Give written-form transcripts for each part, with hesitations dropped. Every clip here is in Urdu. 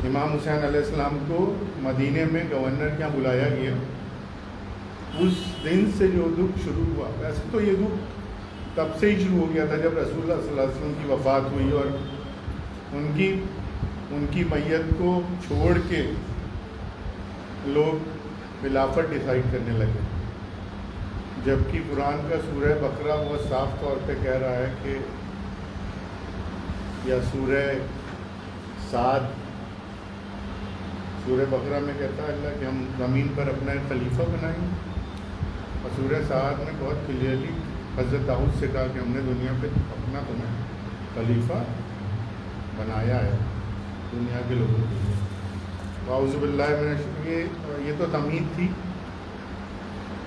امام حسین علیہ السلام کو مدینے میں گورنر کے یہاں بلایا گیا. اس دن سے جو دکھ شروع ہوا، ویسے تو یہ دکھ تب سے ہی شروع ہو گیا تھا جب رسول اللہ صلی اللہ علیہ وسلم کی وفات ہوئی اور ان کی میت کو چھوڑ کے لوگ خلافت ڈیسائیڈ کرنے لگے، جبکہ قرآن کا سورہ بقرہ بہت صاف طور پہ کہہ رہا ہے کہ، یا سورہ سعد، سورہ بقرہ میں کہتا ہے اللہ کہ ہم زمین پر اپنا ایک خلیفہ بنائیں گے، اور سورہ سعد میں بہت کلیئرلی حضرت داؤد سے کہا کہ ہم نے دنیا پہ اپنا تمہیں خلیفہ بنایا ہے دنیا کے لوگوں کے لیے. اعوذ باللہ من الشیطان. یہ تو تمہید تھی.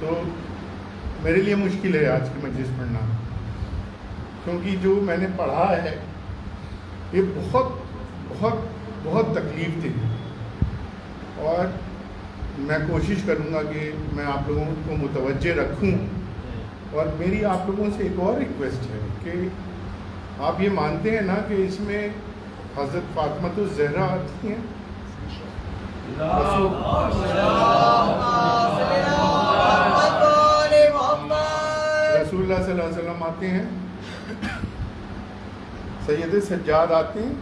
تو میرے لیے مشکل ہے آج کی مجلس پڑھنا، کیونکہ جو میں نے پڑھا ہے یہ بہت بہت بہت تکلیف تھی، اور میں کوشش کروں گا کہ میں آپ لوگوں کو متوجہ رکھوں. اور میری آپ لوگوں سے ایک اور ریکویسٹ ہے کہ آپ یہ مانتے ہیں نا کہ اس میں حضرت فاطمہ الزہرا آتی ہیں، رسول اللہ صلی اللہ علیہ وسلم آتے ہیں، سید سجاد آتے ہیں،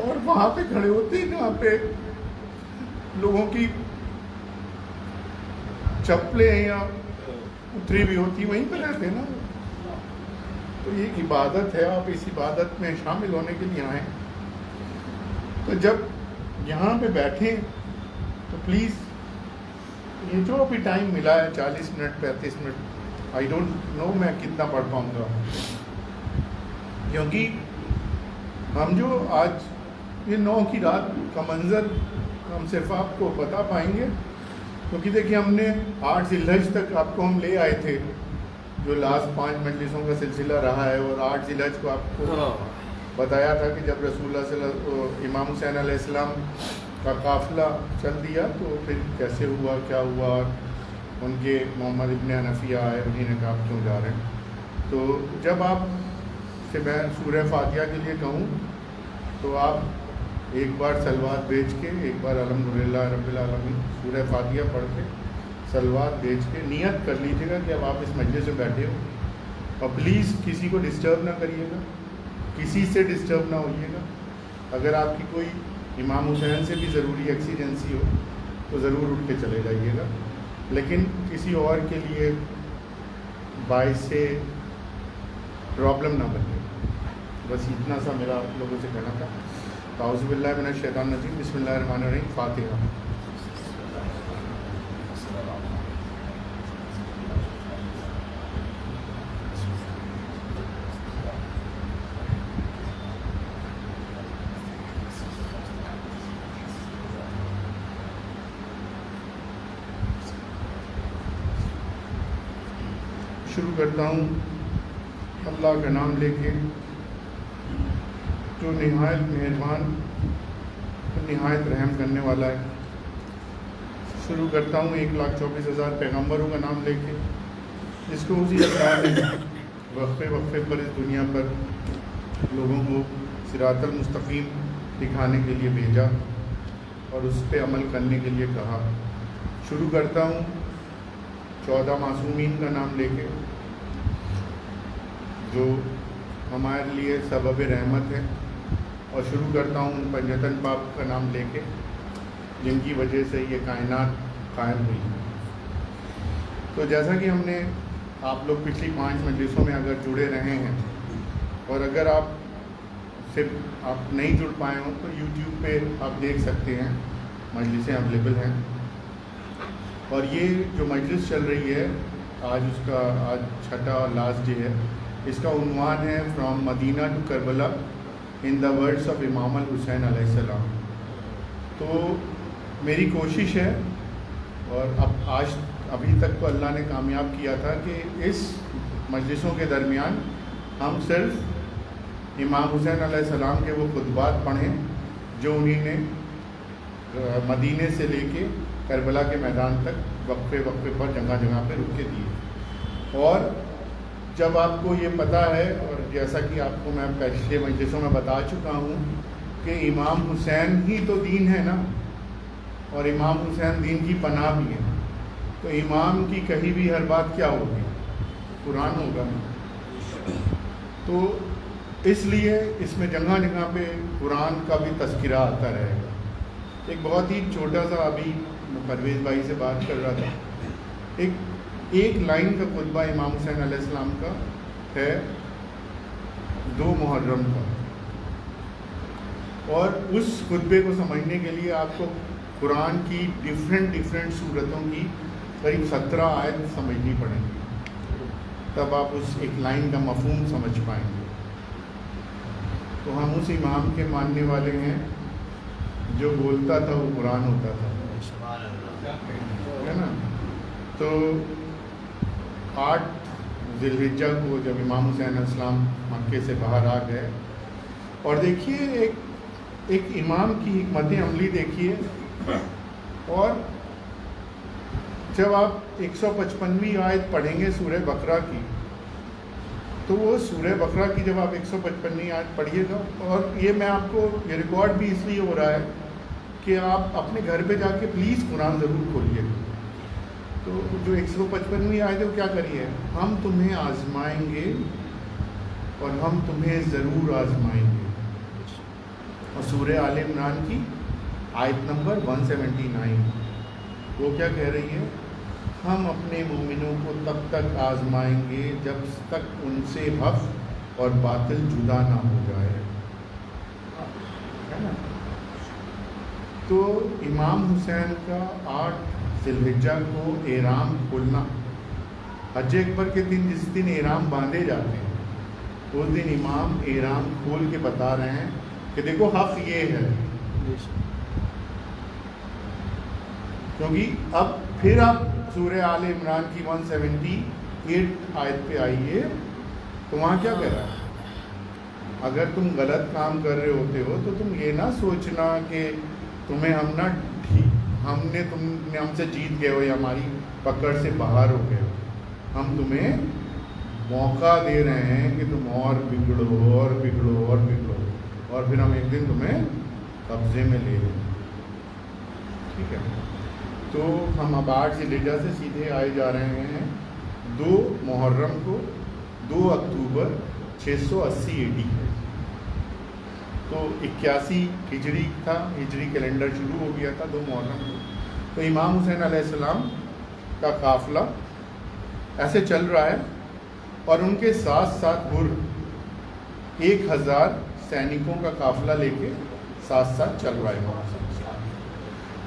اور وہاں پہ کھڑے ہوتے ہیں جہاں پہ لوگوں کی چپلیں یا اتری بھی ہوتی وہیں پہ رہتے ہیں نا. تو یہ عبادت ہے، آپ اس عبادت میں شامل ہونے کے لیے آئیں. تو جب یہاں پہ بیٹھیں تو پلیز یہ جو بھی ٹائم ملا ہے 40 منٹ 35 منٹ، آئی ڈونٹ نو میں کتنا پڑھ پاؤں گا، کیونکہ ہم جو آج یہ 9 کی رات کا منظر ہم صرف آپ کو بتا پائیں گے، کیونکہ دیکھیے ہم نے 8 ذی الحج تک آپ کو ہم لے آئے تھے، جو لاسٹ 5 مجلسوں کا سلسلہ رہا ہے، اور 8 ذی الحج کو آپ کو بتایا تھا کہ جب رسول اللہ صلی اللہ امام حسین علیہ السلام کا قافلہ چل دیا تو پھر کیسے ہوا، کیا ہوا، اور ان کے محمد ابن حنفیہ آئے، انہیں نے کہا کیوں جا رہے ہیں. تو جب آپ سے میں سورہ فاتحہ کے لیے کہوں تو آپ ایک بار صلوات بھیج کے، ایک بار الحمدللہ رب العالمین سورہ فاتحہ پڑھ کے صلوات بھیج کے نیت کر لیجیے گا کہ اب آپ اس مجلس میں بیٹھے ہو، اور پلیز کسی کو ڈسٹرب نہ کریے گا، کسی سے ڈسٹرب نہ ہوئیے گا. اگر آپ کی کوئی امام حسین سے بھی ضروری ایکسیجنسی ہو تو ضرور اٹھ کے چلے جائیے گا، لیکن کسی اور کے لیے باعث سے پرابلم نہ بنے. بس اتنا سا میرا آپ لوگوں سے کہنا تھا. اعوذ باللہ من الشیطان الرجیم. بسم اللہ الرحمن الرحیم. فاتحہ. شروع کرتا ہوں اللہ کا نام لے کے، جو نہایت مہربان نہایت رحم کرنے والا ہے. شروع کرتا ہوں 1,24,000 پیغمبروں کا نام لے کے، جس کو اسی اللہ نے وقفے وقفے پر اس دنیا پر لوگوں کو صراط المستقیم دکھانے کے لیے بھیجا اور اس پہ عمل کرنے کے لیے کہا. شروع کرتا ہوں 14 معصومین کا نام لے کے، جو ہمارے لیے سبب رحمت ہے، اور شروع کرتا ہوں ان پنجتن پاک کا نام لے کے جن کی وجہ سے یہ کائنات قائم ہوئی. تو جیسا کہ ہم نے آپ لوگ پچھلی 5 مجلسوں میں اگر جڑے رہے ہیں، اور اگر آپ نہیں جڑ پائے ہوں تو یوٹیوب پہ آپ دیکھ سکتے ہیں، مجلسیں اویلیبل ہیں. اور یہ جو مجلس چل رہی ہے آج چھٹا اور لاسٹ ڈے ہے، اس کا عنوان ہے from Medina to Karbala in the words of Imam al-Hussain علیہ السلام. تو میری کوشش ہے، اور ابھی تک تو اللہ نے کامیاب کیا تھا کہ اس مجلسوں کے درمیان ہم صرف امام حسین علیہ السلام کے وہ خطبات پڑھیں جو انہی نے مدینے سے لے کے کربلا کے میدان تک وقفے پر جگہ جگہ پہ رک کے دیے. اور جب آپ کو یہ پتہ ہے، اور جیسا کہ آپ کو میں پچھلے مجلسوں میں بتا چکا ہوں کہ امام حسین ہی تو دین ہے نا، اور امام حسین دین کی پناہ بھی ہے، تو امام کی کہی بھی ہر بات کیا ہوگی؟ قرآن ہوگا۔ تو اس لیے اس میں جگہ جگہ پہ قرآن کا بھی تذکرہ آتا رہے گا۔ ایک بہت ہی چھوٹا سا، ابھی پرویز بھائی سے بات کر رہا تھا، ایک لائن کا خطبہ امام حسین علیہ السلام کا ہے 2 محرم کا، اور اس خطبے کو سمجھنے کے لیے آپ کو قرآن کی ڈفرینٹ صورتوں کی قریب 17 آیت سمجھنی پڑیں گی، تب آپ اس ایک لائن کا مفہوم سمجھ پائیں گے۔ تو ہم اس امام کے ماننے والے ہیں جو بولتا تھا وہ قرآن ہوتا تھا، ہے نا۔ تو 8 ذی الحجہ کو جب امام حسین علیہ السلام مکے سے باہر آ گئے، اور دیکھیے ایک امام کی حکمت عملی دیکھیے، اور جب آپ 155ویں آیت پڑھیں گے سورہ بقرہ کی، تو وہ سورہ بقرہ کی جب آپ 155ویں آیت پڑھیے گا، اور یہ میں آپ کو یہ ریکارڈ بھی اس لیے ہو رہا ہے کہ آپ اپنے گھر پہ جا کے پلیز قرآن ضرور کھولیے گا۔ تو جو 155ویں آیت ہے وہ کیا کریے؟ ہم تمہیں آزمائیں گے اور ہم تمہیں ضرور آزمائیں گے، اور سورہ آل عمران کی آیت نمبر 179 وہ کیا کہہ رہی ہے؟ ہم اپنے مومنوں کو تب تک آزمائیں گے جب تک ان سے حق اور باطل جدا نہ ہو جائے، ہے نا۔ تو امام حسین کا 8 ذی الحجہ کو احرام کھولنا، حج اکبر کے دن جس دن احرام باندھے جاتے ہیں اس دن امام احرام کھول کے بتا رہے ہیں کہ دیکھو حق یہ ہے، کیونکہ اب پھر آپ سورہ آل عمران کی 178 آیت پہ آئیے، تو وہاں کیا کہہ رہا ہے؟ اگر تم غلط کام کر رہے ہوتے ہو تو تم یہ نہ سوچنا کہ تمہیں ہم نے ہم سے جیت گئے ہو یا ہماری پکڑ سے باہر ہو گئے ہو، ہم تمہیں موقع دے رہے ہیں کہ تم اور بگڑو اور بگڑو اور بگڑو، اور پھر ہم ایک دن تمہیں قبضے میں لے لیں، ٹھیک ہے۔ تو ہم اب 8 ذی الحجہ سے سیدھے آئے جا رہے ہیں 2 محرم کو، 2 اکتوبر 680 AD، تو 81 ہجری تھا، ہجری کیلنڈر شروع ہو گیا تھا 2 محرم کو۔ تو امام حسین علیہ السلام کا قافلہ ایسے چل رہا ہے، اور ان کے ساتھ ساتھ 1000 سینکوں کا قافلہ لے کے ساتھ چل رہا ہے وہاں سے،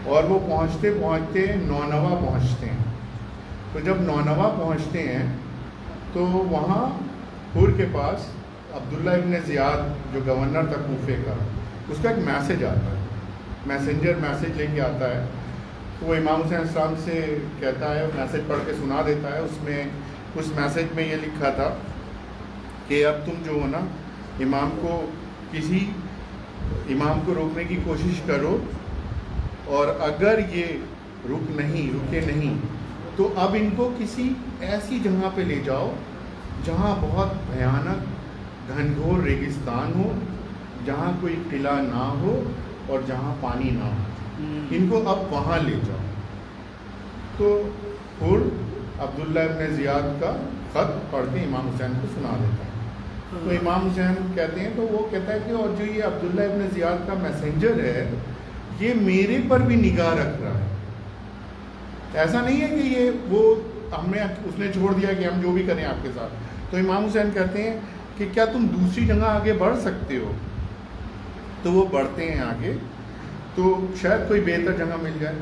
اور وہ پہنچتے پہنچتے نونوا پہنچتے ہیں۔ تو جب نونوا پہنچتے ہیں تو وہاں حر کے پاس عبداللہ ابن زیاد جو گورنر تھا کوفے کا، اس کا ایک میسج آتا ہے، میسنجر میسج لے کے آتا ہے، تو وہ امام حسین السلام سے کہتا ہے، میسج پڑھ کے سنا دیتا ہے۔ اس میسج میں یہ لکھا تھا کہ اب تم جو ہو نا امام کو روکنے کی کوشش کرو، اور اگر یہ رکے نہیں تو اب ان کو کسی ایسی جگہ پہ لے جاؤ جہاں بہت بھیانک گھنگھور ریگستان ہو، جہاں کوئی قلعہ نہ ہو اور جہاں پانی نہ ہو، ان کو اب وہاں لے جاؤ۔ تو حر عبداللہ ابن زیاد کا خط پڑھ کے امام حسین کو سنا دیتا ہے۔ تو امام حسین کہتے ہیں، تو وہ کہتا ہے کہ اور جو یہ عبداللہ ابن زیاد کا میسنجر ہے یہ میرے پر بھی نگاہ رکھ رہا ہے، ایسا نہیں ہے کہ اس نے چھوڑ دیا کہ ہم جو بھی کریں آپ کے ساتھ۔ تو امام حسین کہتے ہیں کہ کیا تم دوسری جگہ آگے بڑھ سکتے ہو؟ تو وہ بڑھتے ہیں آگے، تو شاید کوئی بہتر جگہ مل جائے۔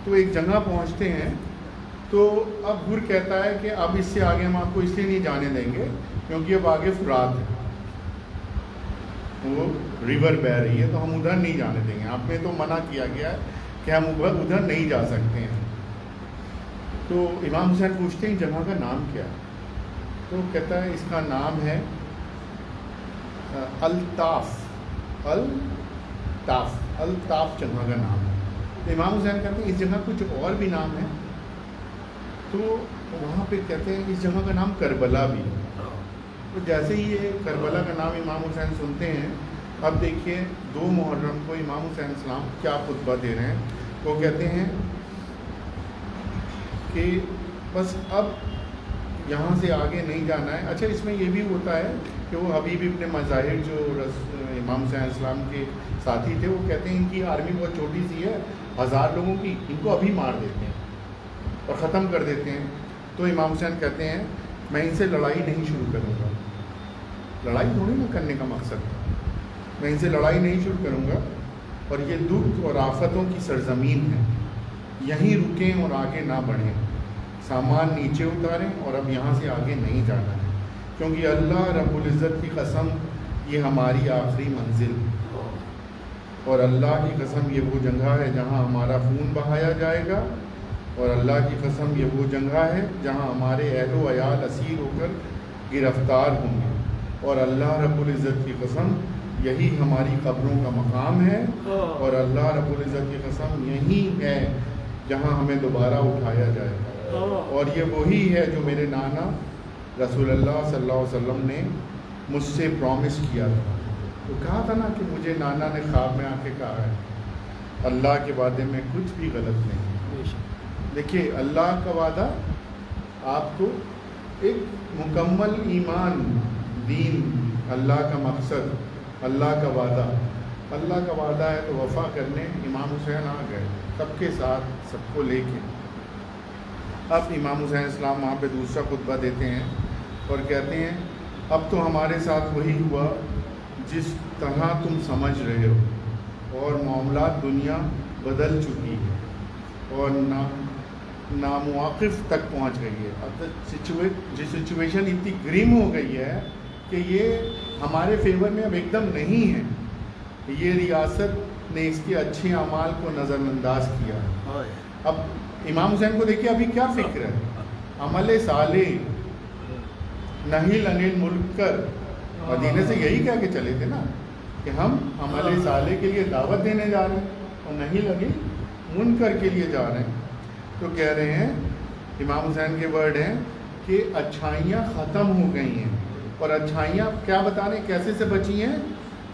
تو ایک جگہ پہنچتے ہیں، تو اب حر کہتا ہے کہ اب اس سے آگے ہم آپ کو اس لیے نہیں جانے دیں گے کیونکہ اب آگے فرات ہے، وہ ریور بہہ رہی ہے، تو ہم ادھر نہیں جانے دیں گے، آپ میں تو منع کیا گیا ہے کہ ہم ادھر نہیں جا سکتے ہیں۔ تو امام حسین پوچھتے ہیں جگہ کا نام کیا ہے؟ تو کہتا ہے اس کا نام ہے الطاف جگہ کا نام ہے۔ تو امام حسین کہتے ہیں اس جگہ کچھ اور بھی نام ہے؟ تو وہاں پہ کہتے ہیں اس جگہ کا نام کربلا بھی ہے۔ تو جیسے ہی یہ کربلا کا نام امام حسین سنتے ہیں اب دیکھیے 2 محرم کو امام حسین السلام کیا خطبہ دے رہے ہیں. وہ کہتے ہیں کہ بس اب یہاں سے آگے نہیں جانا ہے. اچھا اس میں یہ بھی ہوتا ہے کہ وہ حبیب ابن مظاہر جو امام حسین السلام کے ساتھی تھے وہ کہتے ہیں ان کی آرمی بہت چھوٹی سی ہے 1000 لوگوں کی, ان کو ابھی مار دیتے ہیں اور ختم کر دیتے ہیں. تو امام حسین کہتے ہیں میں ان سے لڑائی نہیں شروع کروں گا. لڑائی تھوڑی نہ کرنے کا مقصد تھا, میں ان سے لڑائی نہیں شروع کروں گا. اور یہ دکھ اور آفتوں کی سرزمین ہے, یہیں رکیں اور آگے نہ بڑھیں, سامان نیچے اتاریں اور اب یہاں سے آگے نہیں جانا ہے, کیونکہ اللہ رب العزت کی قسم یہ ہماری آخری منزل, اور اللہ کی قسم یہ وہ جگہ ہے جہاں ہمارا خون بہایا جائے گا, اور اللہ کی قسم یہ وہ جگہ ہے جہاں ہمارے اہل و عیال اسیر ہو کر گرفتار ہوں گے, اور اللہ رب العزت کی قسم یہی ہماری قبروں کا مقام ہے, اور اللہ رب العزت کی قسم یہی ہے جہاں ہمیں دوبارہ اٹھایا جائے گا, اور یہ وہی ہے جو میرے نانا رسول اللہ صلی اللہ علیہ وسلم نے مجھ سے پرومس کیا تھا. تو کہا تھا نا کہ مجھے نانا نے خواب میں آ کے کہا ہے اللہ کے وعدے میں کچھ بھی غلط نہیں. دیکھیے اللہ کا وعدہ آپ کو ایک مکمل ایمان, دین, اللہ کا مقصد, اللہ کا وعدہ, اللہ کا وعدہ ہے تو وفا کرنے امام حسین آ گئے سب کے ساتھ, سب کو لے کے. اب امام حسین السلام وہاں پہ دوسرا خطبہ دیتے ہیں اور کہتے ہیں اب تو ہمارے ساتھ وہی ہوا جس طرح تم سمجھ رہے ہو, اور معاملات دنیا بدل چکی ہے اور نامواقف تک پہنچ گئی ہے. اب سچویشن اتنی گریم ہو گئی ہے کہ یہ ہمارے فیور میں اب ایک دم نہیں ہے. یہ ریاست نے اس کے اچھے اعمال کو نظر انداز کیا. اب امام حسین کو دیکھیے ابھی کیا فکر ہے, عمل صالح نہیں لنگل ملک کر, مدینے سے یہی کہہ کے چلے تھے نا کہ ہم عمل صالح کے لیے دعوت دینے جا رہے ہیں اور نہیں لگے منکر کے لیے جا رہے ہیں. تو کہہ رہے ہیں امام حسین کے ورڈ ہیں کہ اچھائیاں ختم ہو گئی ہیں, اور اچھائیاں کیا بتا رہے ہیں کیسے سے بچی ہیں,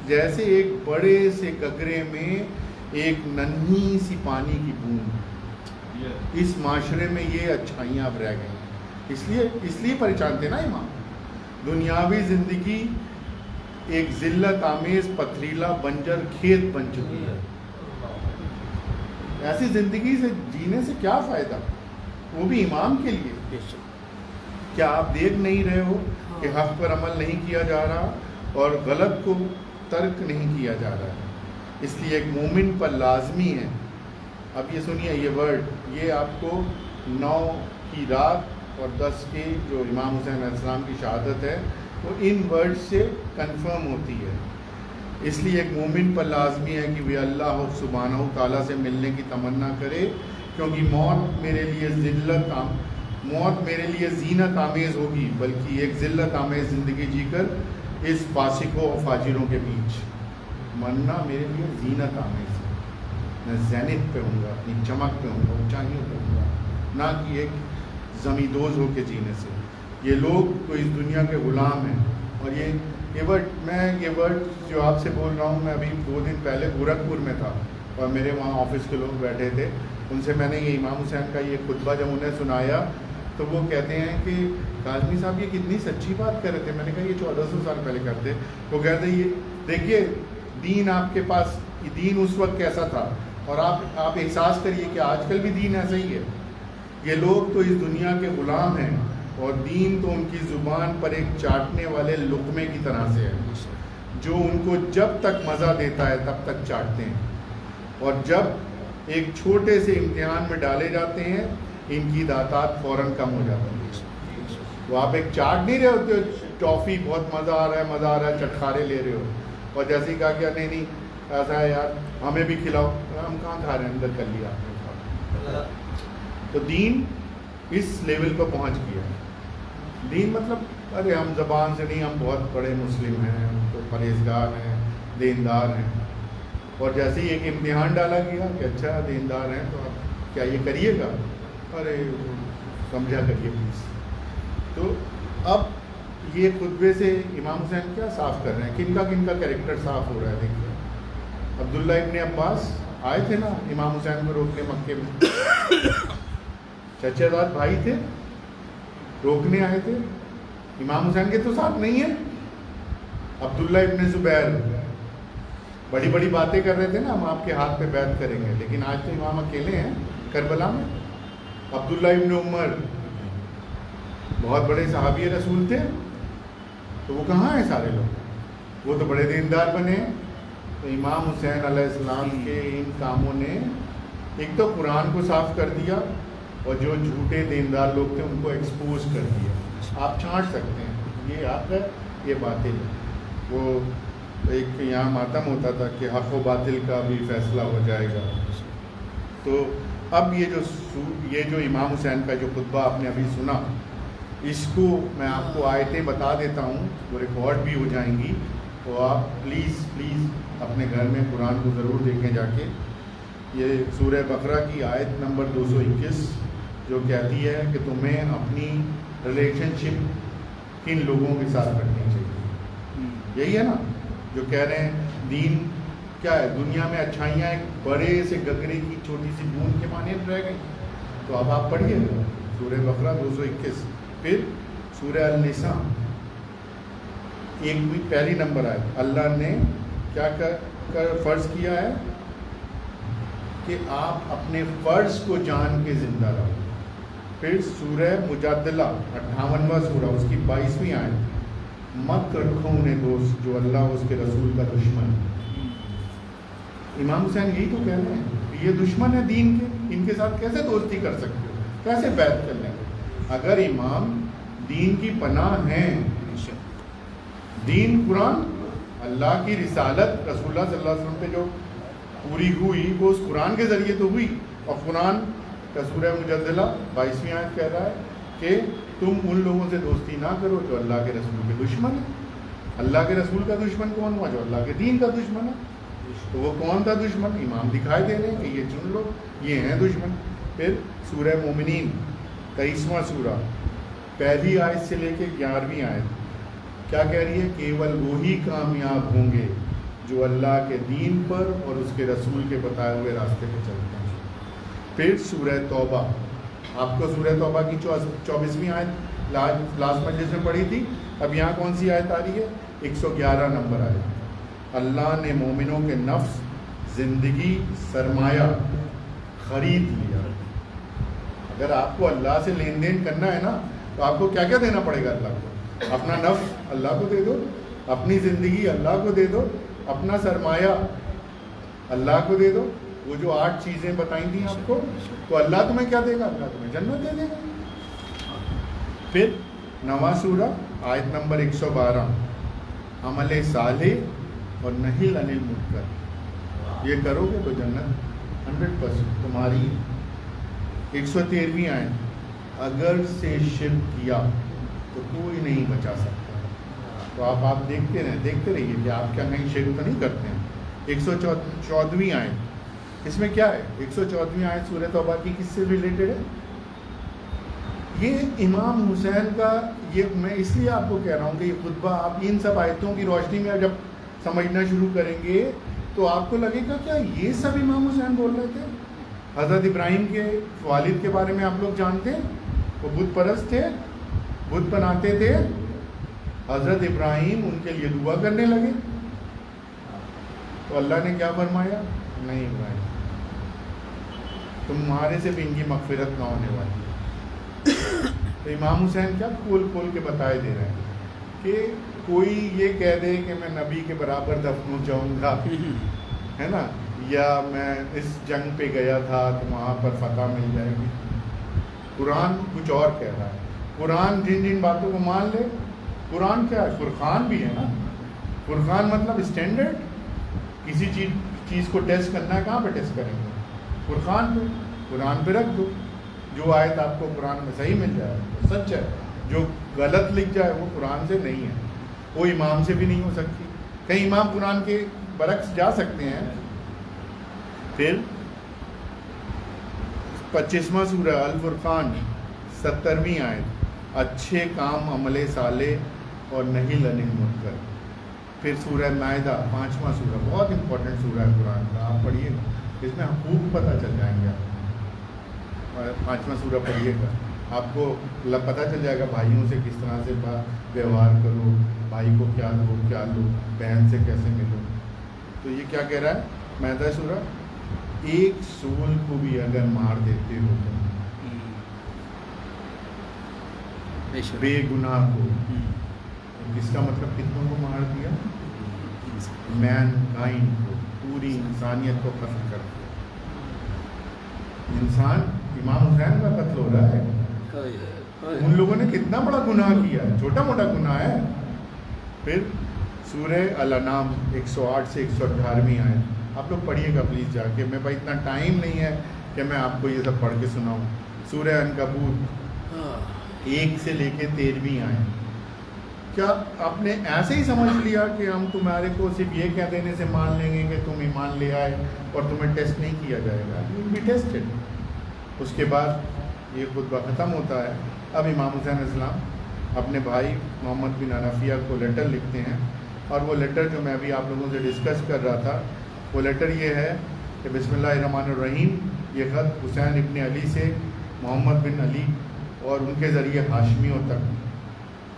جیسے ایک بڑے سے گگرے میں ایک ننھی سی پانی کی بوند. اس معاشرے میں یہ اچھائیاں اب رہ گئی ہیں. اس لیے پریشان تھے نا امام. دنیاوی زندگی ایک ذلت آمیز پتھریلا بنجر کھیت بن چکی ہے. ایسی زندگی سے جینے سے کیا فائدہ, وہ بھی امام کے لیے. کیا آپ دیکھ نہیں رہے ہو کہ حق پر عمل نہیں کیا جا رہا اور غلط کو ترک نہیں کیا جا رہا ہے. اس لیے ایک مومن پر لازمی ہے. اب یہ سنیے یہ ورڈ, یہ آپ کو 9 کی رات اور 10 کی جو امام حسین علیہ السلام کی شہادت ہے وہ ان ورڈ سے کنفرم ہوتی ہے. اس لیے ایک مومن پر لازمی ہے کہ وہ اللہ سبحانہ و تعالیٰ سے ملنے کی تمنا کرے, کیونکہ موت میرے لیے زینت آمیز ہوگی, بلکہ ایک ذلت آمیز زندگی جی کر اس فاسقوں اور فاجروں کے بیچ مرنا میرے لیے زینت آمیز ہے. میں زینت پہ ہوں گا, اپنی چمک پہ ہوں گا, اونچائیوں پہ ہوں گا, نہ کہ ایک زمیندوز ہو کے جینے سے. یہ لوگ تو اس دنیا کے غلام ہیں. اور یہ ورڈ جو آپ سے بول رہا ہوں, میں ابھی 2 دن پہلے گورکھپور میں تھا اور میرے وہاں آفس کے لوگ بیٹھے تھے. ان سے میں نے یہ امام حسین کا یہ خطبہ جب انہیں سنایا تو وہ کہتے ہیں کہ کاظمی صاحب یہ کتنی سچی بات کر رہے تھے. میں نے کہا یہ 1400 سال پہلے کرتے. وہ کہتے ہیں یہ دیکھیے دین آپ کے پاس, دین اس وقت کیسا تھا, اور آپ احساس کریے کہ آج کل بھی دین ایسا ہی ہے. یہ لوگ تو اس دنیا کے غلام ہیں اور دین تو ان کی زبان پر ایک چاٹنے والے لقمے کی طرح سے ہے, جو ان کو جب تک مزہ دیتا ہے تب تک چاٹتے ہیں, اور جب ایک چھوٹے سے امتحان میں ڈالے جاتے ہیں ان کی دعات فوراً کم ہو جاتی ہے. وہ آپ ایک چاٹ نہیں رہے ہوتے, ٹافی بہت مزہ آ رہا ہے, چٹخارے لے رہے ہو, اور جیسے ہی کہا کہ نہیں ایسا ہے یار ہمیں بھی کھلاؤ, ہم کہاں کھا رہے ہیں, اندر کر لیا آپ نے. تو دین اس لیول کو پہنچ گیا. دین مطلب ارے ہم زبان سے نہیں, ہم بہت بڑے مسلم ہیں, ہم تو پرہیزگار ہیں, دیندار ہیں, اور جیسے ہی ایک امتحان ڈالا گیا کہ اچھا دیندار ہیں تو آپ کیا یہ کریے گا, ارے سمجھا کریے پلیز. تو اب یہ خطبے سے امام حسین کیا صاف کر رہے ہیں، کن کا کیریکٹر صاف ہو رہا ہے. دیکھیے عبداللہ ابن عباس آئے تھے نا امام حسین کو روکنے مکے میں، چچا داد بھائی تھے، روکنے آئے تھے. امام حسین کے تو ساتھ نہیں ہیں. عبداللہ ابن زبیر بڑی بڑی باتیں کر رہے تھے نا، ہم آپ کے ہاتھ پہ بیعت کریں گے، لیکن آج تو امام اکیلے ہیں کربلا میں. عبداللہ ابن عمر بہت بڑے صحابی رسول تھے، تو وہ کہاں ہیں سارے لوگ؟ وہ تو بڑے دیندار بنے ہیں. تو امام حسین علیہ السلام کے ان کاموں نے ایک تو قرآن کو صاف کر دیا، اور جو جھوٹے دیندار لوگ تھے ان کو ایکسپوز کر دیا. آپ چھانٹ سکتے ہیں، یہ حق ہے، یہ باطل ہے. وہ ایک یہاں ماتم ہوتا تھا کہ حق و باطل کا بھی فیصلہ ہو جائے گا. تو اب یہ جو امام حسین کا جو خطبہ آپ نے ابھی سنا، اس کو میں آپ کو آیتیں بتا دیتا ہوں، وہ ریکارڈ بھی ہو جائیں گی. تو آپ پلیز اپنے گھر میں قرآن کو ضرور دیکھیں جا کے. یہ سورہ بقرہ کی آیت نمبر 221 جو کہتی ہے کہ تمہیں اپنی ریلیشن شپ کن لوگوں کے ساتھ رکھنی چاہیے. یہی ہے نا جو کہہ رہے ہیں دین کیا ہے، دنیا میں اچھائیاں ایک بڑے سے گگرے کی چھوٹی سی بوند کے مانند رہ گئی. تو اب آپ پڑھیے سورہ بقرہ 221. پھر سورہ النساء ایک بھی پہلی نمبر آئے، اللہ نے کیا فرض کیا ہے کہ آپ اپنے فرض کو جان کے زندہ رہو. پھر سورہ مجادلہ 58واں سورہ اس کی 22ویں آیت، مت رکھو انہیں دوست جو اللہ اس کے رسول کا دشمن ہے. امام حسین یہی تو کہہ رہے ہیں کہ یہ دشمن ہے دین کے، ان کے ساتھ کیسے دوستی کر سکتے ہو، کیسے بیعت کر لیں گے؟ اگر امام دین کی پناہ ہیں، دین قرآن اللہ کی رسالت رسول اللہ صلی اللہ علیہ وسلم پہ جو پوری ہوئی وہ اس قرآن کے ذریعے تو ہوئی. اور قرآن کا سورہ مجادلہ 22ویں آیت کہہ رہا ہے کہ تم ان لوگوں سے دوستی نہ کرو جو اللہ کے رسول کے دشمن ہیں. اللہ کے رسول کا دشمن کون ہوا؟ جو اللہ کے دین کا دشمن ہے. تو وہ کون تھا دشمن؟ امام دکھائی دے رہے ہیں کہ یہ چن لو، یہ ہیں دشمن. پھر سورہ مومنین 23واں سورہ پہلی آیت سے لے کے 11ویں آیت کیا کہہ رہی ہے؟ کیول وہی کامیاب ہوں گے جو اللہ کے دین پر اور اس کے رسول کے بتائے ہوئے راستے پہ چلتے ہیں. پھر سورہ توبہ، آپ کو سورہ توبہ کی 24ویں آیت لاسٹ مجلس میں پڑھی تھی. اب یہاں کون سی آیت آ رہی ہے؟ 111 نمبر آیت. اللہ نے مومنوں کے نفس، زندگی، سرمایہ خرید لیا. اگر آپ کو اللہ سے لین دین کرنا ہے نا تو آپ کو کیا کیا دینا پڑے گا اللہ کو؟ اپنا نفس اللہ کو دے دو، اپنی زندگی اللہ کو دے دو، اپنا سرمایہ اللہ کو دے دو. وہ جو 8 چیزیں بتائیں تھیں آپ کو، تو اللہ تمہیں کیا دے گا؟ اللہ تمہیں جنت دے دے گا. پھر 9واں سورہ آیت نمبر 112، عمل صالح اور نہی عن المنکر، یہ کرو گے تو جنت 100% تمہاری. 113ویں آیت، اگر سے شرک کیا تو کوئی نہیں بچا سکتا. تو آپ دیکھتے رہیے کہ آپ کیا کہیں شرک تو نہیں کرتے ہیں. 114ویں آیت، اس میں کیا ہے؟ 114ویں آیت سورہ توبہ کی کس سے ریلیٹڈ ہے؟ یہ امام حسین کا، یہ میں اس لیے آپ کو کہہ رہا ہوں کہ یہ خطبہ آپ ان سب آیتوں کی روشنی میں جب سمجھنا شروع کریں گے تو آپ کو لگے گا کیا یہ سب امام حسین بول رہے تھے. حضرت ابراہیم کے والد کے بارے میں آپ لوگ جانتے ہیں، وہ بت پرست تھے، بت بناتے تھے. حضرت ابراہیم ان کے لیے دعا کرنے لگے تو اللہ نے کیا فرمایا؟ نہیں ابراہیم، تمہارے سے بھی ان کی مغفرت نہ ہونے والی. تو امام حسین کیا کھول کے بتائے دے رہے ہیں کہ کوئی یہ کہہ دے کہ میں نبی کے برابر دفن ہو جاؤں گا، ہے نا، یا میں اس جنگ پہ گیا تھا تو وہاں پر فتح مل جائے گی. قرآن کچھ اور کہہ رہا ہے. قرآن جن باتوں کو مان لے، قرآن کیا ہے؟ فرقان بھی ہے نا. فرقان مطلب اسٹینڈرڈ. کسی چیز کو ٹیسٹ کرنا ہے، کہاں پہ ٹیسٹ کریں گے؟ فرقان پہ. قرآن پہ رکھ دو، جو آیت آپ کو قرآن میں صحیح مل جائے وہ سچ ہے، جو غلط لکھ جائے وہ قرآن سے نہیں ہے، وہ امام سے بھی نہیں ہو سکتی. کہیں امام قرآن کے برعکس جا سکتے ہیں. پھر 25واں سورہ الفرقان 70ویں آیت، اچھے کام عمل صالح اور نہی عن المنکر. پھر سورہ مائدہ 5واں سورہ، بہت امپورٹنٹ سورہ ہے قرآن کا، آپ پڑھیے گا، اس میں حقوق پتہ چل جائیں گے آپ. 5واں سورہ پڑھیے گا، آپ کو پتہ چل جائے گا بھائیوں سے کس طرح سے ویوہار کرو، بھائی کو کیا دو کیا لو، بہن سے کیسے ملو. تو یہ کیا کہہ رہا ہے مائدہ سورہ؟ ایک سول کو بھی اگر مار دیتے ہو تو بے گناہ کو، اس کا مطلب کتنوں کو مار دیا؟ مین کائنڈ کو، پوری انسانیت کو قتل کر دیا. انسان امام حسین کا قتل ہو رہا ہے، ان لوگوں نے کتنا بڑا گناہ کیا ہے، چھوٹا موٹا گناہ ہے. پھر سورہ الانعام 108 سے 118 آئے، آپ لوگ پڑھیے گا پلیز جا کے. میں بھائی اتنا ٹائم نہیں ہے کہ میں آپ کو یہ سب پڑھ کے سناؤں. سورہ عنکبوت 1 سے لے کے 13 آئے. کیا آپ نے ایسے ہی سمجھ لیا کہ ہم تمہارے کو صرف یہ کہہ دینے سے مان لیں گے کہ تم ایمان لے آئے اور تمہیں ٹیسٹ نہیں کیا جائے گا؟ You will be tested. اس کے بعد یہ خطبہ ختم ہوتا ہے. اب امام حسین علیہ السلام اپنے بھائی محمد بن حنفیہ کو لیٹر لکھتے ہیں، اور وہ لیٹر جو میں ابھی آپ لوگوں سے ڈسکس کر رہا تھا، وہ لیٹر یہ ہے کہ بسم اللہ الرحمن الرحیم. یہ خط حسین ابن علی سے محمد بن علی اور ان کے ذریعے ہاشمیوں تک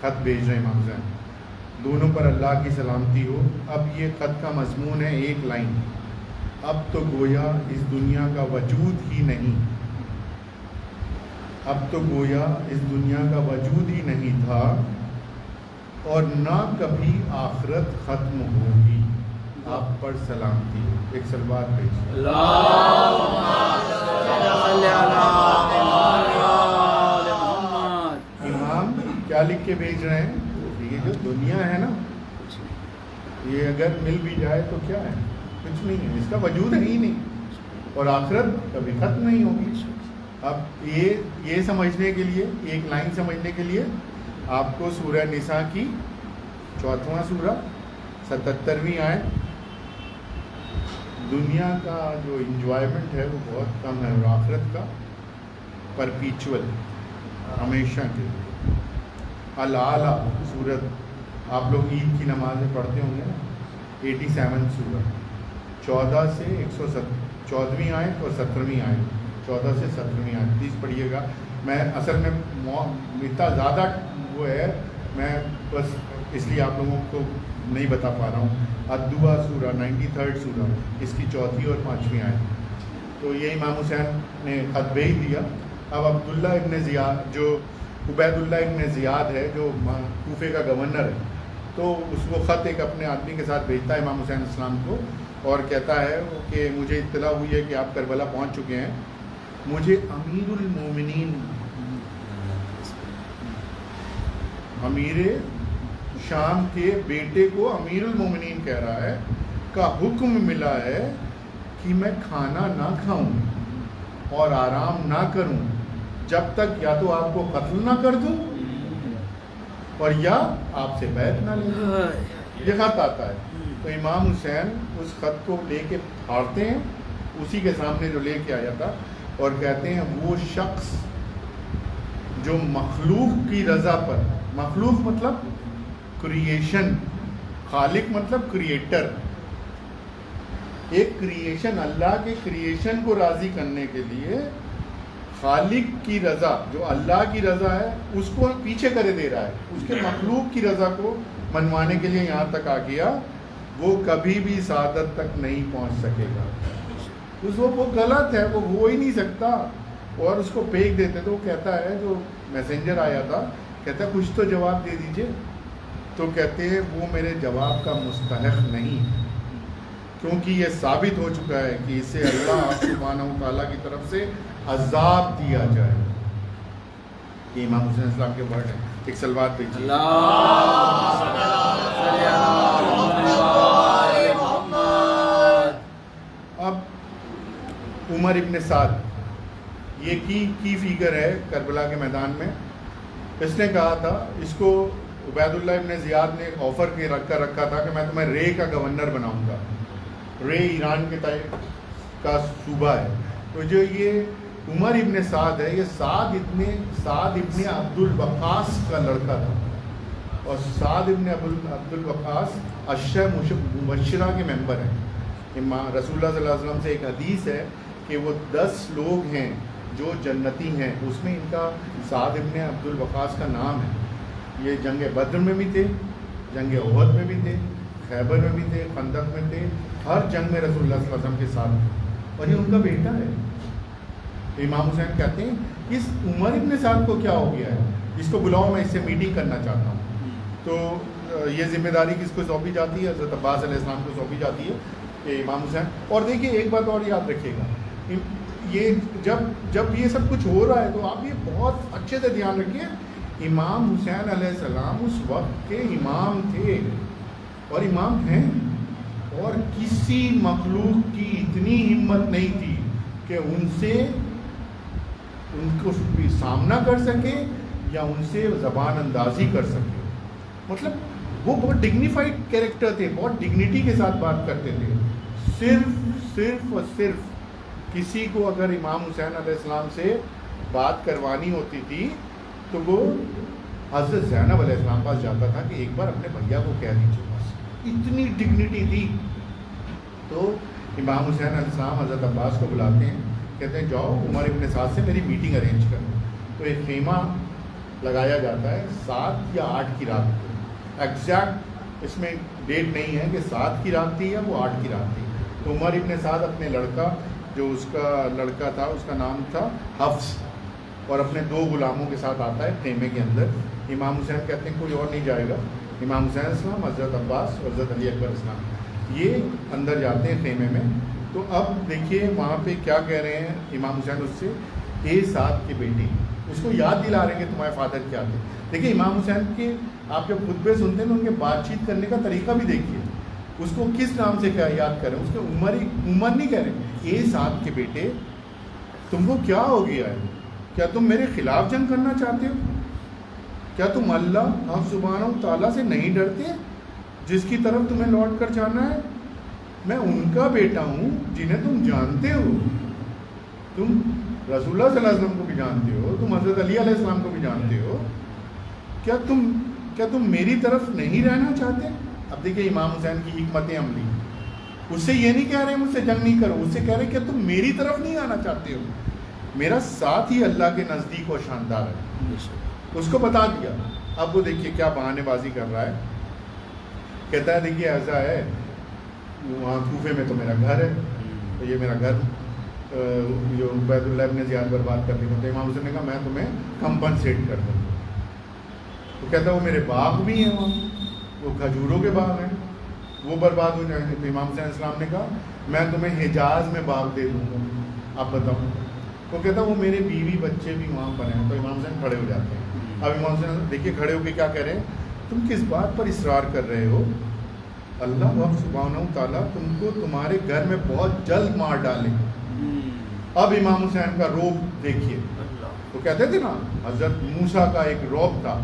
خط بھیج رہے ہیں امام حسین، دونوں پر اللہ کی سلامتی ہو. اب یہ خط کا مضمون ہے ایک لائن: اب تو گویا اس دنیا کا وجود ہی نہیں، اب تو گویا اس دنیا کا وجود ہی نہیں تھا اور نہ کبھی آخرت ختم ہوگی. آپ پر سلامتی. ایک صلوات بھیجیے. امام کیا لکھ کے بھیج رہے ہیں؟ یہ جو دنیا ہے نا، یہ اگر مل بھی جائے تو کیا ہے؟ کچھ نہیں ہے، اس کا وجود ہے ہی نہیں، اور آخرت کبھی ختم نہیں ہوگی. اب یہ سمجھنے کے لیے، ایک لائن سمجھنے کے لیے آپ کو سورہ نساء کی 4واں سورہ 77ویں آیت. دنیا کا جو انجوائمنٹ ہے وہ بہت کم ہے، اور آخرت کا پرپیچول، ہمیشہ کے لیے. الاعلیٰ سورت آپ لوگ عید کی نماز میں پڑھتے ہوں گے نا، 87 سورت 14 سے 114ویں آیت اور 17ویں آیت، 14 سے 17ویں آیت پلیز پڑھیے گا. میں اصل میں اتنا زیادہ وہ ہے، میں بس اس لیے آپ لوگوں کو نہیں بتا پا رہا ہوں. الدعا سورہ 93 سورہ، اس کی 4 اور 5 آیت. تو یہ امام حسین نے خط بھیج دیا. اب عبداللہ ابن زیاد، جو عبید اللہ ابن زیاد ہے، جو کوفے کا گورنر ہے، تو اس کو خط ایک اپنے آدمی کے ساتھ بھیجتا ہے امام حسین السلام کو، اور کہتا ہے کہ مجھے اطلاع ہوئی ہے کہ آپ کربلا پہنچ چکے ہیں، مجھے امیر المومنین، امیر شام کے بیٹے کو امیر المومنین کہہ رہا ہے، کا حکم ملا ہے کہ میں کھانا نہ کھاؤں اور آرام نہ کروں جب تک یا تو آپ کو قتل نہ کر دوں اور یا آپ سے بیعت نہ لوں. یہ خط آتا ہے. تو امام حسین اس خط کو لے کے پھاڑتے ہیں، اسی کے سامنے جو لے کے آیا تھا، اور کہتے ہیں وہ شخص جو مخلوق کی رضا پر، مخلوق مطلب کریشن، خالق مطلب کریٹر، ایک کریشن، اللہ کے کریشن کو راضی کرنے کے لیے خالق کی رضا، جو اللہ کی رضا ہے، اس کو پیچھے کرے دے رہا ہے، اس کے مخلوق کی رضا کو منوانے کے لیے یہاں تک آ گیا. وہ کبھی بھی سعادت تک نہیں پہنچ سکے گا. وہ غلط ہے، وہ ہو ہی نہیں سکتا، اور اس کو پھینک دیتے. تو وہ کہتا ہے، جو میسنجر آیا تھا، کہتا ہے کچھ تو جواب دے دیجئے. تو کہتے ہیں وہ میرے جواب کا مستحق نہیں، کیونکہ یہ ثابت ہو چکا ہے کہ اسے اللہ سبحانہ و تعالیٰ کی طرف سے عذاب دیا جائے. یہ امام حسین السلام کے ورڈ ہیں. ایک صلوات بھیجیے. اب عمر ابن سعد، یہ کی فیگر ہے کربلا کے میدان میں. اس نے کہا تھا، اس کو عبید اللہ ابن زیاد نے آفر کے رکھا تھا کہ میں تمہیں رے کا گورنر بناؤں گا. رے ایران کے کا صوبہ ہے. تو جو یہ عمر ابن سعد ہے، یہ سعد ابن عبد الوقاص کا لڑکا تھا. اور سعد ابن عبد الوقاص اشرہ مبشرہ کے ممبر ہیں. رسول اللہ صلی اللہ علیہ وسلم سے ایک حدیث ہے کہ وہ 10 لوگ ہیں جو جنتی ہیں، اس میں ان کا سعد ابن عبد الوقاص کا نام ہے. یہ جنگ بدر میں بھی تھے، جنگ احد میں بھی تھے، خیبر میں بھی تھے، خندق میں تھے، ہر جنگ میں رسول اللہ صلی اللہ علیہ وسلم کے ساتھ تھے، اور یہ ان کا بیٹا ہے. امام حسین کہتے ہیں اس عمر ابن سعد کو کیا ہو گیا ہے، اس کو بلاؤ، میں اس سے میٹنگ کرنا چاہتا ہوں. تو یہ ذمہ داری کس کو سونپی جاتی ہے؟ حضرت عباس علیہ السلام کو سونپی جاتی ہے کہ امام حسین. اور دیکھیے ایک بات اور یاد رکھیے گا، یہ جب یہ سب کچھ ہو رہا ہے تو آپ یہ بہت اچھے سے دھیان رکھیے، امام حسین علیہ السلام اس وقت کے امام تھے اور امام ہیں، اور کسی مخلوق کی اتنی ہمت نہیں تھی کہ ان کو سامنا کر سکے یا ان سے زبان اندازی کر سکے. مطلب وہ بہت ڈگنیفائڈ کیریکٹر تھے، بہت ڈگنیٹی کے ساتھ بات کرتے تھے. صرف اور صرف کسی کو اگر امام حسین علیہ السلام سے بات کروانی ہوتی تھی تو وہ حضرت زینب علیہ السلام پاس جاتا تھا کہ ایک بار اپنے بھیا کو کہہ دیجیے، بس اتنی ڈگنیٹی تھی. تو امام حسین علیہ السلام حضرت عباس کو بلاتے ہیں، کہتے ہیں جاؤ عمر ابن سعد سے میری میٹنگ ارینج کرو. تو ایک خیمہ لگایا جاتا ہے 7 یا 8 کی رات کو، ایگزیکٹ اس میں ڈیٹ نہیں ہے کہ 7 کی رات تھی یا وہ 8 کی رات تھی. تو عمر ابن سعد اپنے لڑکا، جو اس کا لڑکا تھا اس کا نام تھا حفص، اور اپنے 2 غلاموں کے ساتھ آتا ہے خیمے کے اندر. امام حسین کہتے ہیں کوئی اور نہیں جائے گا، امام حسین السلام، حضرت عباس اور حضرت علی اکبر السلام یہ اندر جاتے ہیں خیمے میں. تو اب دیکھیے وہاں پہ کیا کہہ رہے ہیں امام حسین اس سے، اے سعد کی بیٹی، اس کو یاد دلا رہے ہیں کہ تمہارے فادر کیا تھے. دیکھیے امام حسین کے آپ جب خطبے سنتے ہیں تو ان کے بات چیت کرنے کا طریقہ بھی دیکھیے، اس کو کس نام سے کیا یاد کر رہے ہیں، اس کے عمر نہیں کہہ رہے، اے سعد کے بیٹے تم کو کیا ہو گیا ہے، کیا تم میرے خلاف جنگ کرنا چاہتے ہو؟ کیا تم اللہ آپ سبحانہ و تعالیٰ سے نہیں ڈرتے جس کی طرف تمہیں لوٹ کر جانا ہے؟ میں ان کا بیٹا ہوں جنہیں تم جانتے ہو، تم رسول اللہ صلی اللہ علیہ وسلم کو بھی جانتے ہو، تم حضرت علی علیہ السلام کو بھی جانتے ہو، کیا تم میری طرف نہیں رہنا چاہتے؟ اب دیکھیے امام حسین کی حکمت عملی، اس سے یہ نہیں کہہ رہے مجھ سے جنگ نہیں کرو، اس سے کہہ رہے کہ تم میری طرف نہیں آنا چاہتے ہو، میرا ساتھ ہی اللہ کے نزدیک و شاندار ہے. اس کو بتا دیا. اب وہ دیکھیے کیا بہانے بازی کر رہا ہے، کہتا ہے دیکھیے ایسا ہے وہاں کوفے میں تو میرا گھر ہے، تو یہ میرا گھر جو عبید اللہ ابن زیاد برباد کر دیا. تو امام حسین نے کہا میں تمہیں کمپنسیٹ کر دوں. تو کہتا ہے وہ میرے باغ بھی ہیں وہاں، وہ کھجوروں کے باغ ہیں، وہ برباد ہو جائیں گے. تو امام حسین السلام نے کہا میں تمہیں حجاز میں باغ دے دوں گا، آپ بتاؤ. وہ کہتا ہے وہ میرے بیوی بچے بھی وہاں پر ہیں. تو امام حسین کھڑے ہو جاتے ہیں. اب امام حسین دیکھیے کھڑے ہو کے کیا کہہ رہے ہیں، تم کس بات پر اصرار کر رہے ہو؟ اللہ سبحانہ و تعالیٰ تم کو تمہارے گھر میں بہت جلد مار ڈالے. اب امام حسین کا روب دیکھیے. تو کہتے تھے نا حضرت موسیٰ کا ایک روب تھا،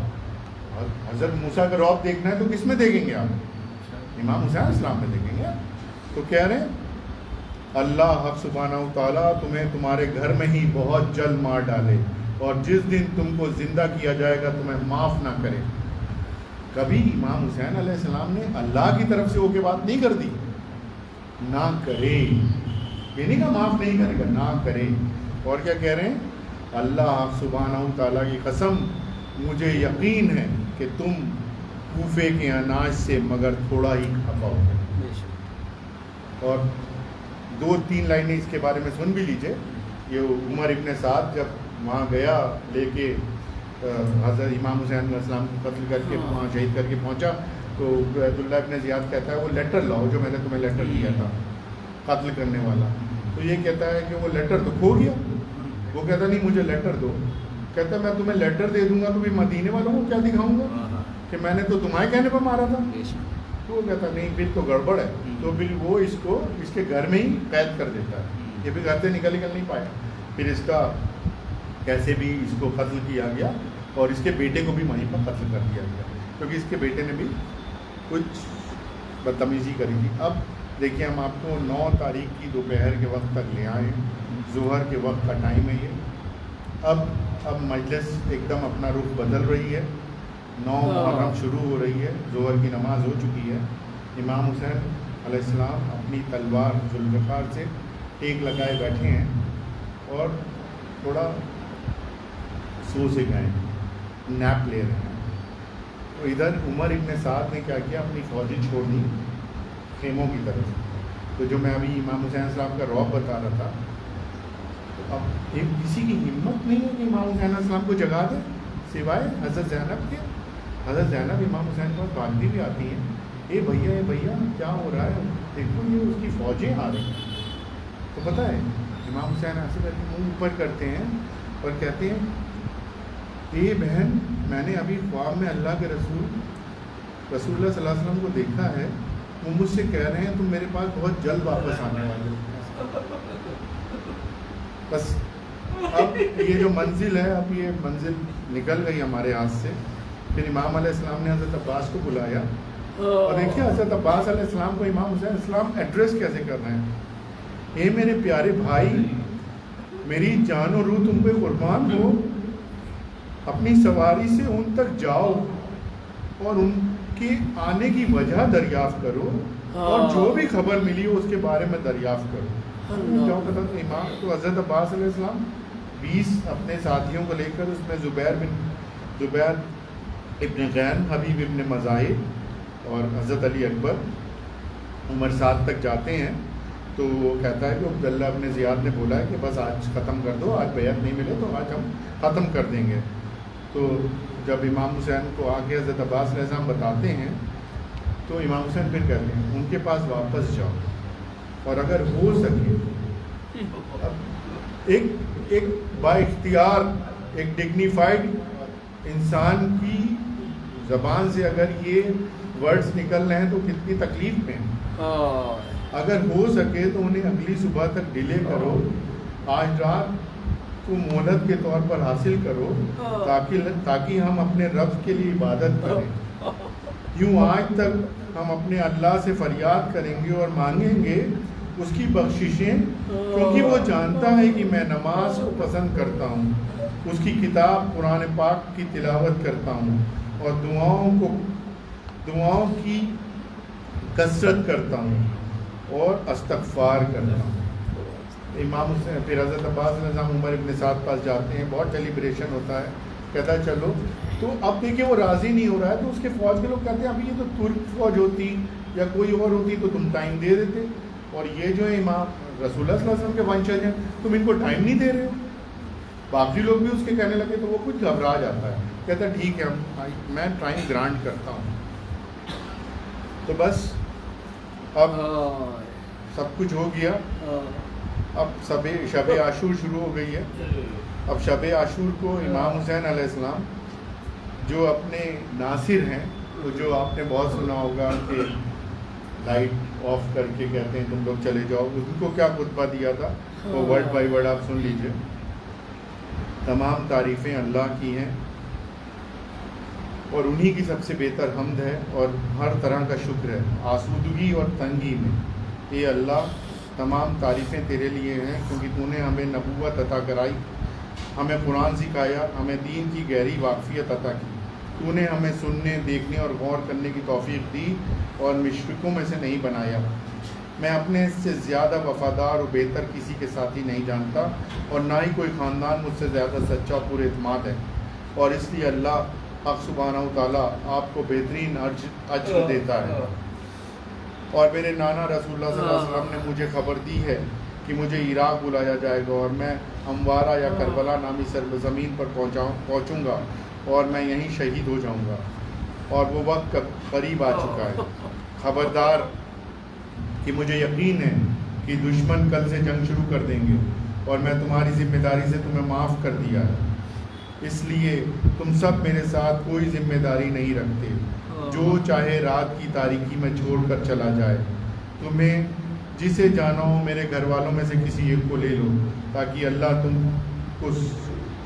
حضرت موسیٰ کا روب دیکھنا ہے تو کس میں دیکھیں گے آپ؟ امام حسین السلام میں دیکھیں گے. تو کہہ رہے ہیں اللہ حق سبحانہ و تعالیٰ تمہیں تمہارے گھر میں ہی بہت جلد مار ڈالے، اور جس دن تم کو زندہ کیا جائے گا تمہیں معاف نہ کرے. کبھی امام حسین علیہ السلام نے اللہ کی طرف سے ہو کے بات نہیں کر دی، نہ کرے، یہ نہیں کہا معاف نہیں کرے گا، نہ کرے. اور کیا کہہ رہے ہیں، اللہ سبحانہ و تعالیٰ کی قسم مجھے یقین ہے کہ تم کوفے کے اناج سے مگر تھوڑا ہی کھا پاؤ. اور 2-3 لائنیں اس کے بارے میں سن بھی لیجئے. یہ عمر ابن سعد جب وہاں گیا لے کے حضرت امام حسین علیہ السلام کو قتل کر کے وہاں شہید کر کے پہنچا، تو عبید اللہ ابن زیاد کہتا ہے وہ لیٹر لاؤ جو میں نے تمہیں لیٹر دیا تھا قتل کرنے والا. تو یہ کہتا ہے کہ وہ لیٹر تو کھو گیا. وہ کہتا نہیں مجھے لیٹر دو. کہتا ہے میں تمہیں لیٹر دے دوں گا تو بھی مدینے والوں کو کیا دکھاؤں گا کہ میں نے تو تمہارے کہنے پر مارا تھا. تو وہ کہتا نہیں پھر تو گڑبڑ ہے. تو پھر وہ اس کو اس کے گھر میں ہی قید کر دیتا ہے. یہ بھی گھر سے نکل نہیں پایا. پھر اس کا کیسے بھی اس کو قتل کیا گیا اور اس کے بیٹے کو بھی وہیں پر قتل کر دیا گیا کیونکہ اس کے بیٹے نے بھی کچھ بدتمیزی کری تھی. اب دیکھیے ہم آپ کو 9 تاریخ کی دوپہر کے وقت تک لے آئے، ظہر کے وقت کا ٹائم ہے یہ. اب مجلس ایک دم اپنا رخ بدل رہی ہے. 9 محرم شروع ہو رہی ہے، ظہر کی نماز ہو چکی ہے، امام حسین علیہ السلام اپنی تلوار ذوالفقار سے ٹیک لگائے بیٹھے ہیں اور تھوڑا سو سے گئے ہیں، نیپ لے رہے ہیں. تو ادھر عمر ابن سعد نے کیا کیا، اپنی فوجیں چھوڑ دی خیموں کی طرف. تو جو میں ابھی امام حسین السلام کا رعب بتا رہا تھا، تو اب ایک کسی کی ہمت نہیں ہے کہ امام حسین السلام کو جگا دے سوائے حضرت زینب کے. حضرت زینب امام حسین کو بھاگتی بھی آتی ہیں، اے بھیا کیا ہو رہا ہے، دیکھو یہ اس کی فوجیں آ رہی ہیں. تو پتہ ہے امام حسین ایسے کر کے منہ اوپر کرتے ہیں اور کہتے ہیں، اے بہن، میں نے ابھی خواب میں اللہ کے رسول اللہ صلی اللہ علیہ وسلم کو دیکھا ہے، وہ مجھ سے کہہ رہے ہیں تم میرے پاس بہت جلد واپس آنے والے ہو. بس اب یہ جو منزل ہے، اب یہ منزل نکل گئی ہمارے ہاتھ سے. پھر امام علیہ السلام نے حضرت عباس کو بلایا اور دیکھیے حضرت عباس علیہ السلام کو امام حسین السلام ایڈریس کیسے کر رہے ہیں، اے میرے پیارے بھائی، میری جان و روح تم پہ قربان ہو، اپنی سواری سے ان تک جاؤ اور ان کے آنے کی وجہ دریافت کرو اور جو بھی خبر ملی ہو اس کے بارے میں دریافت کرو. جاؤ پتہ تو امام تو حضرت عباس علیہ السلام 20 اپنے ساتھیوں کو لے کر، اس میں زبیر ابن غین، حبیب ابن مزاحب اور حضرت علی اکبر، عمر 7 تک جاتے ہیں. تو وہ کہتا ہے کہ عبداللہ ابن زیاد نے بولا ہے کہ بس آج ختم کر دو، آج بیعت نہیں ملے تو آج ہم ختم کر دیں گے. تو جب امام حسین کو آ کے حضرت عباس علیہ السلام بتاتے ہیں تو امام حسین پھر کہتے ہیں ان کے پاس واپس جاؤ، اور اگر ہو سکے ایک با اختیار ایک ڈگنیفائڈ انسان کی زبان سے اگر یہ ورڈز نکل رہے ہیں تو کتنی تکلیف میں ہیں. اگر ہو سکے تو انہیں اگلی صبح تک ڈیلے کرو، آج رات کو مہلت کے طور پر حاصل کرو تاکہ ہم اپنے رب کے لیے عبادت کریں. یوں آج تک ہم اپنے اللہ سے فریاد کریں گے اور مانگیں گے اس کی بخششیں، کیونکہ وہ جانتا ہے کہ میں نماز کو پسند کرتا ہوں، اس کی کتاب قرآن پاک کی تلاوت کرتا ہوں اور دعاؤں کی کثرت کرتا ہوں اور استغفار کرتا ہوں. امام حسین پھر حضرت عباس علیہ السلام عمر ابن سعد پاس جاتے ہیں، بہت ڈیلیبریشن ہوتا ہے، کہتا ہے چلو. تو اب دیکھیں وہ راضی نہیں ہو رہا ہے، تو اس کے فوج کے لوگ کہتے ہیں ابھی یہ تو ترک فوج ہوتی یا کوئی اور ہوتی تو تم ٹائم دے دیتے، اور یہ جو ہے امام رسول اللہ صلی اللہ علیہ وسلم کے ونشج ہیں، تم ان کو ٹائم نہیں دے رہے ہو. باقی لوگ بھی اس کے کہنے لگے تو وہ کچھ گھبرا جاتا ہے، کہتا ہے ٹھیک ہے میں ٹائم گرانٹ کرتا ہوں. تو بس اب سب کچھ ہو گیا. اب شب عاشور شروع ہو گئی ہے. اب شب عاشور کو امام حسین علیہ السلام جو اپنے ناصر ہیں، وہ جو آپ نے بہت سنا ہوگا کہ لائٹ آف کر کے کہتے ہیں تم لوگ چلے جاؤ، ان کو کیا خطبہ دیا تھا وہ ورڈ بائی ورڈ آپ سن لیجئے. تمام تعریفیں اللہ کی ہیں اور انہی کی سب سے بہتر حمد ہے اور ہر طرح کا شکر ہے آسودگی اور تنگی میں. اے اللہ، تمام تعریفیں تیرے لیے ہیں کیونکہ تو نے ہمیں نبوت عطا کرائی، ہمیں قرآن سکھایا، ہمیں دین کی گہری واقفیت عطا کی. تو نے ہمیں سننے، دیکھنے اور غور کرنے کی توفیق دی اور مشرکوں میں سے نہیں بنایا. میں اپنے سے زیادہ وفادار اور بہتر کسی کے ساتھی نہیں جانتا اور نہ ہی کوئی خاندان مجھ سے زیادہ سچا اور پر اعتماد ہے، اور اس لیے اللہ حق سبحانہ و تعالیٰ آپ کو بہترین اجر دیتا ہے. اور میرے نانا رسول اللہ صلی اللہ علیہ وسلم نے مجھے خبر دی ہے کہ مجھے عراق بلایا جائے گا اور میں اموارہ یا کربلا نامی سرزمین پر پہنچوں گا اور میں یہیں شہید ہو جاؤں گا، اور وہ وقت قریب آ چکا ہے. خبردار کہ مجھے یقین ہے کہ دشمن کل سے جنگ شروع کر دیں گے اور میں تمہاری ذمہ داری سے تمہیں معاف کر دیا ہے، اس لیے تم سب میرے ساتھ کوئی ذمہ داری نہیں رکھتے. جو چاہے رات کی تاریکی میں چھوڑ کر چلا جائے. تمہیں جسے جانا ہو میرے گھر والوں میں سے کسی ایک کو لے لو تاکہ اللہ تم کو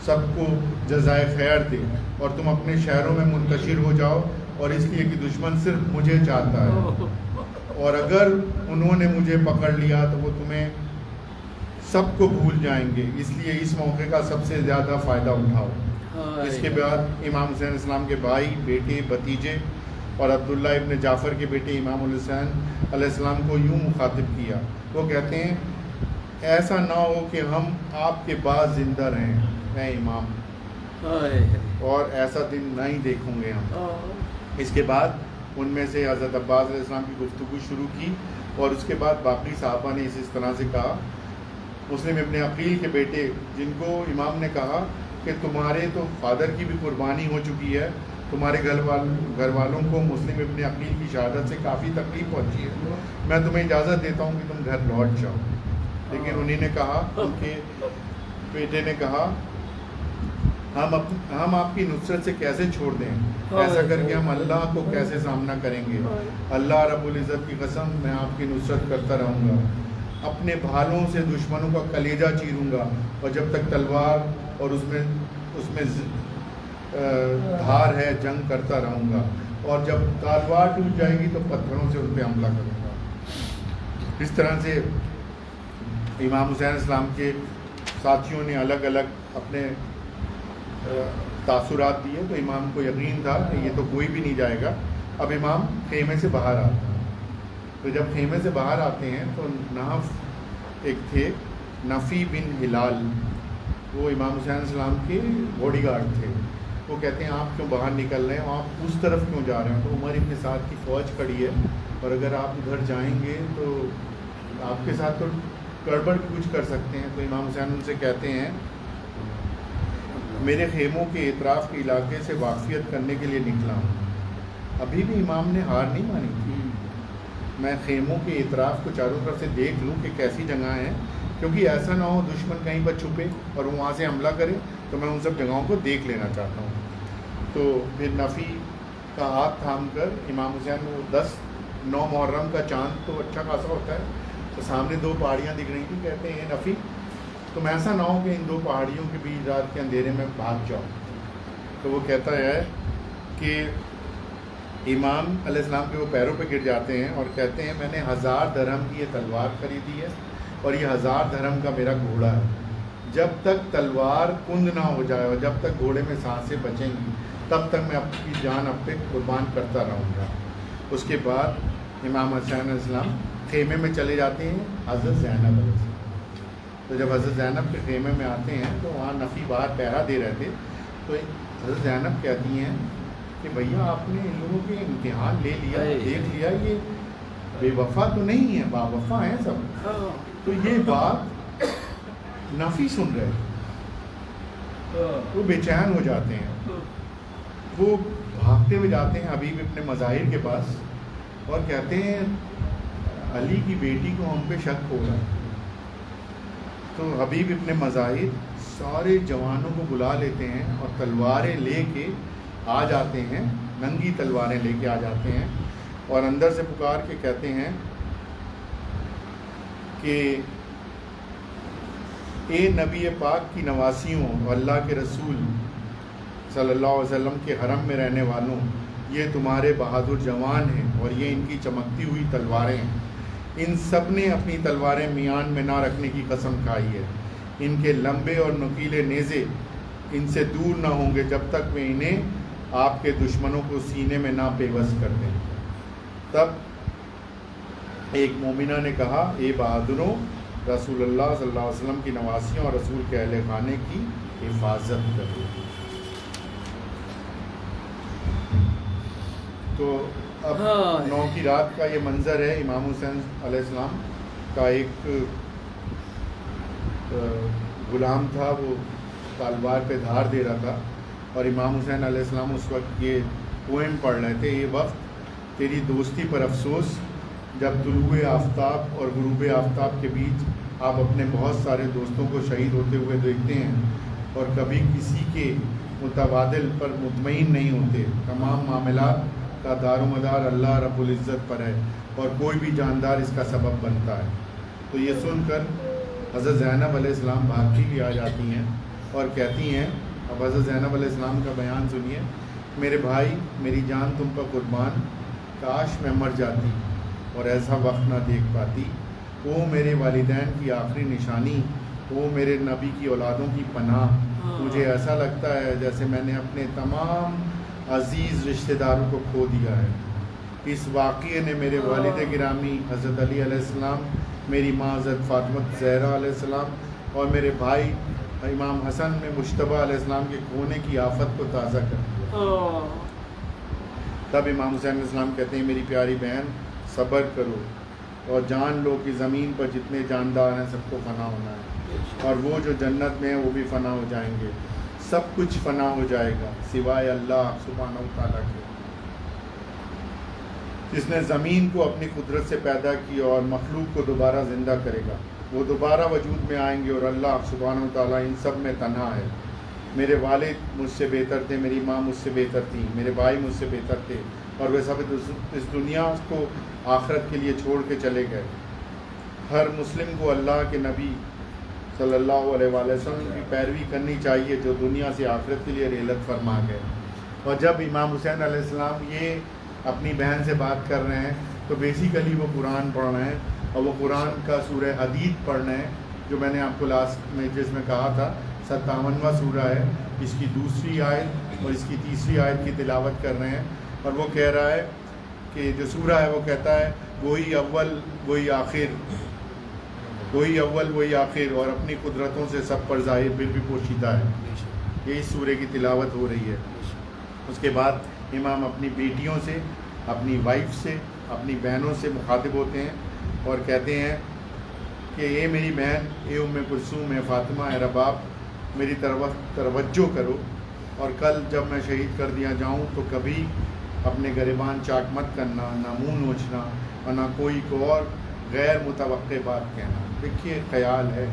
سب کو جزائے خیر دے اور تم اپنے شہروں میں منتشر ہو جاؤ، اور اس لیے کہ دشمن صرف مجھے چاہتا ہے، اور اگر انہوں نے مجھے پکڑ لیا تو وہ تمہیں سب کو بھول جائیں گے، اس لیے اس موقع کا سب سے زیادہ فائدہ اٹھاؤ. اس کے بعد امام حسین علیہ السلام کے بھائی، بیٹے، بھتیجے اور عبداللہ ابن جعفر کے بیٹے امام الحسین علیہ السلام کو یوں مخاطب کیا. وہ کہتے ہیں ایسا نہ ہو کہ ہم آپ کے بعد زندہ رہیں اے امام، اور ایسا دن نہ ہی دیکھوں گے ہم. اس کے بعد ان میں سے حضرت عباس علیہ السلام کی گفتگو شروع کی، اور اس کے بعد باقی صحابہ نے اس طرح سے کہا. مسلم ابن عقیل کے بیٹے، جن کو امام نے کہا کہ تمہارے تو فادر کی بھی قربانی ہو چکی ہے، تمہارے گھر والوں کو مسلم ابن عقیل کی شہادت سے کافی تکلیف پہنچی ہے، میں تمہیں اجازت دیتا ہوں کہ تم گھر لوٹ جاؤ. لیکن انہیں نے کہا، ان کے بیٹے نے کہا ہم آپ کی نصرت سے کیسے چھوڑ دیں، ایسا کر کے ہم اللہ کو کیسے سامنا کریں گے. اللہ رب العزت کی قسم میں آپ کی نصرت کرتا رہوں گا، اپنے بھالوں سے دشمنوں کا کلیجہ چیروں گا، اور جب تک تلوار اور اس میں دھار ہے جنگ کرتا رہوں گا، اور جب تلوار ٹوٹ جائے گی تو پتھروں سے ان پہ حملہ کروں گا. اس طرح سے امام حسین علیہ السلام کے ساتھیوں نے الگ الگ اپنے تاثرات دیے. تو امام کو یقین تھا کہ یہ تو کوئی بھی نہیں جائے گا. اب امام خیمے سے باہر آتے ہیں. تو جب خیمے سے باہر آتے ہیں تو ناف ایک تھے، نفی بن ہلال، وہ امام حسین علیہ السلام کے باڈی گارڈ تھے. وہ کہتے ہیں آپ کیوں باہر نکل رہے ہیں، آپ اس طرف کیوں جا رہے ہیں؟ تو عمر ابن سعد کی فوج کھڑی ہے، اور اگر آپ ادھر جائیں گے تو آپ کے ساتھ تو گڑبڑ بھی کچھ کر سکتے ہیں. تو امام حسین ان سے کہتے ہیں میرے خیموں کے اطراف کے علاقے سے واقفیت کرنے کے لیے نکلا ہوں. ابھی بھی امام نے ہار نہیں مانی تھی. میں خیموں کے اطراف کو چاروں طرف سے دیکھ لوں کہ کیسی جگہ ہیں، کیونکہ ایسا نہ ہو دشمن کہیں پر چھپے اور وہ وہاں سے حملہ کرے، تو میں ان سب جگہوں کو دیکھ لینا چاہتا ہوں. تو پھر نفی کا ہاتھ تھام کر امام حسین وہ 9 محرم کا چاند تو اچھا خاصا ہوتا ہے، تو سامنے 2 پہاڑیاں دکھ رہی تھیں. کہتے ہیں نفی تم ایسا نہ ہو کہ ان 2 پہاڑیوں کے بیچ رات کے اندھیرے میں بھاگ جاؤ. تو وہ کہتا ہے کہ امام علیہ السلام کے وہ پیروں پہ گر جاتے ہیں اور کہتے ہیں میں نے 1000 درہم کی یہ تلوار خریدی ہے، اور یہ 1000 درہم کا میرا گھوڑا ہے. جب تک تلوار کند نہ ہو جائے اور جب تک گھوڑے میں سانسیں بچیں گی تب تک میں اپنی جان اب پہ قربان کرتا رہوں گا. اس کے بعد امام حسین علیہ السلام خیمے میں چلے جاتے ہیں حضرت زینب علیہ السلام. تو جب حضرت زینب کے خیمے میں آتے ہیں تو وہاں نفی باہر پہرا دے رہے تھے. تو حضرت زینب کہتی ہیں کہ بھیا آپ نے ان لوگوں کے امتحان لے لیا، دیکھ لیا، یہ بے وفا تو نہیں ہے، با وفا ہیں سب. تو یہ بات نفی سن رہے تھے، وہ بے چین ہو جاتے ہیں. وہ بھاگتے ہوئے جاتے ہیں حبیب ابن مظاہر کے پاس اور کہتے ہیں علی کی بیٹی کو ہم پہ شک ہو رہا ہے. تو حبیب ابن مظاہر سارے جوانوں کو بلا لیتے ہیں اور تلواریں لے کے آ جاتے ہیں، ننگی تلواریں لے کے آ جاتے ہیں، اور اندر سے پکار کے کہتے ہیں کہ اے نبی پاک کی نواسیوں اور اللہ کے رسول صلی اللہ علیہ وسلم کے حرم میں رہنے والوں، یہ تمہارے بہادر جوان ہیں اور یہ ان کی چمکتی ہوئی تلواریں ہیں. ان سب نے اپنی تلواریں میان میں نہ رکھنے کی قسم کھائی ہے. ان کے لمبے اور نکیلے نیزے ان سے دور نہ ہوں گے جب تک وہ انہیں آپ کے دشمنوں کو سینے میں نہ پیوست کر دیں. تب ایک مومنہ نے کہا اے بہادروں، رسول اللہ صلی اللہ علیہ وسلم کی نواسیوں اور رسول کے اہل خانے کی حفاظت کرو. تو اب 9 کی رات کا یہ منظر ہے. امام حسین علیہ السلام کا ایک غلام تھا، وہ تلوار پہ دھار دے رہا تھا، اور امام حسین علیہ السلام اس وقت یہ پوئم پڑھ رہے تھے. یہ وقت تیری دوستی پر افسوس، جب طلوع آفتاب اور غروب آفتاب کے بیچ آپ اپنے بہت سارے دوستوں کو شہید ہوتے ہوئے دیکھتے ہیں اور کبھی کسی کے متبادل پر مطمئن نہیں ہوتے. تمام معاملات کا دار و مدار اللہ رب العزت پر ہے اور کوئی بھی جاندار اس کا سبب بنتا ہے. تو یہ سن کر حضرت زینب علیہ السلام بھاگتی بھی آ جاتی ہیں اور کہتی ہیں، اب حضرت زینب علیہ السلام کا بیان سنیے، میرے بھائی میری جان تم پر قربان، کاش میں مر جاتی اور ایسا وقت نہ دیکھ پاتی. وہ میرے والدین کی آخری نشانی وہ میرے نبی کی اولادوں کی پناہ. مجھے ایسا لگتا ہے جیسے میں نے اپنے تمام عزیز رشتہ داروں کو کھو دیا ہے. اس واقعے نے میرے والد گرامی حضرت علی علیہ السلام، میری ماں حضرت فاطمہ زہرا علیہ السلام اور میرے بھائی امام حسن میں مشتبہ علیہ السلام کے کھونے کی آفت کو تازہ کر دیا. تب امام حسین علیہ السلام کہتے ہیں میری پیاری بہن صبر کرو اور جان لو کہ زمین پر جتنے جاندار ہیں سب کو فنا ہونا ہے، اور وہ جو جنت میں ہیں وہ بھی فنا ہو جائیں گے. سب کچھ فنا ہو جائے گا سوائے اللہ سبحانہ و تعالیٰ کے، جس نے زمین کو اپنی قدرت سے پیدا کیا اور مخلوق کو دوبارہ زندہ کرے گا. وہ دوبارہ وجود میں آئیں گے اور اللہ سبحانہ و تعالیٰ ان سب میں تنہا ہے. میرے والد مجھ سے بہتر تھے، میری ماں مجھ سے بہتر تھی، میرے بھائی مجھ سے بہتر تھے، اور وہ سب اس دنیا کو آخرت کے لیے چھوڑ کے چلے گئے. ہر مسلم کو اللہ کے نبی صلی اللہ علیہ وآلہ وسلم کی پیروی کرنی چاہیے جو دنیا سے آخرت کے لیے رحلت فرما گئے. اور جب امام حسین علیہ السلام یہ اپنی بہن سے بات کر رہے ہیں تو بیسیکلی وہ قرآن پڑھ رہے ہیں، اور وہ قرآن کا سورہ حدید پڑھ رہے ہیں جو میں نے آپ کو لاسٹ میں جس میں کہا تھا 57واں سورہ ہے. اس کی دوسری آیت اور اس کی تیسری آیت کی تلاوت کر رہے ہیں، اور وہ کہہ رہا ہے کہ جو سورہ ہے وہ کہتا ہے وہی اول وہی آخر، وہی اول وہی آخر، اور اپنی قدرتوں سے سب پر ظاہر پھر بھی پوشیدہ ہے. یہ اس سورہ کی تلاوت ہو رہی ہے. اس کے بعد امام اپنی بیٹیوں سے، اپنی وائف سے، اپنی بہنوں سے مخاطب ہوتے ہیں اور کہتے ہیں کہ اے میری بہن، اے ام کلثوم، اے فاطمہ، اے رباب، میری توجہ کرو، اور کل جب میں شہید کر دیا جاؤں تو کبھی اپنے گریبان چاک مت کرنا، نہ منہ نوچنا اور نہ کوئی کو اور غیر متوقع بات کہنا. دیکھیے خیال ہے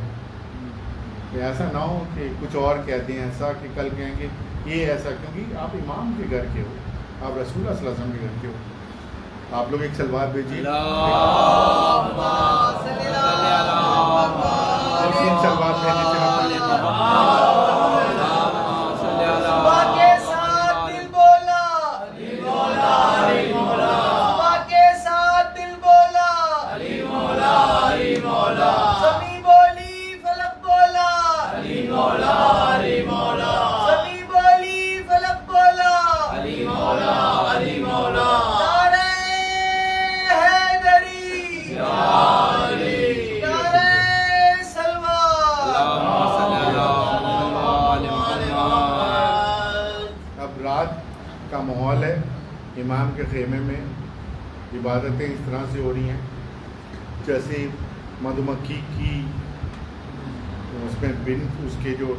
کہ ایسا نہ ہو کہ کچھ اور کہتے ہیں ایسا کہ کل کہیں گے یہ ایسا، کیونکہ آپ امام کے گھر کے ہو، آپ رسول اللہ صلی اللہ علیہ وسلم کے گھر کے ہو. آپ لوگ ایک سلوات بھیجیے اور 3 سلوات بھیجنے سے ماحول ہے. امام کے خیمے میں عبادتیں اس طرح سے ہو رہی ہیں جیسے مدھو مکھی کی اس میں بن اس کے جو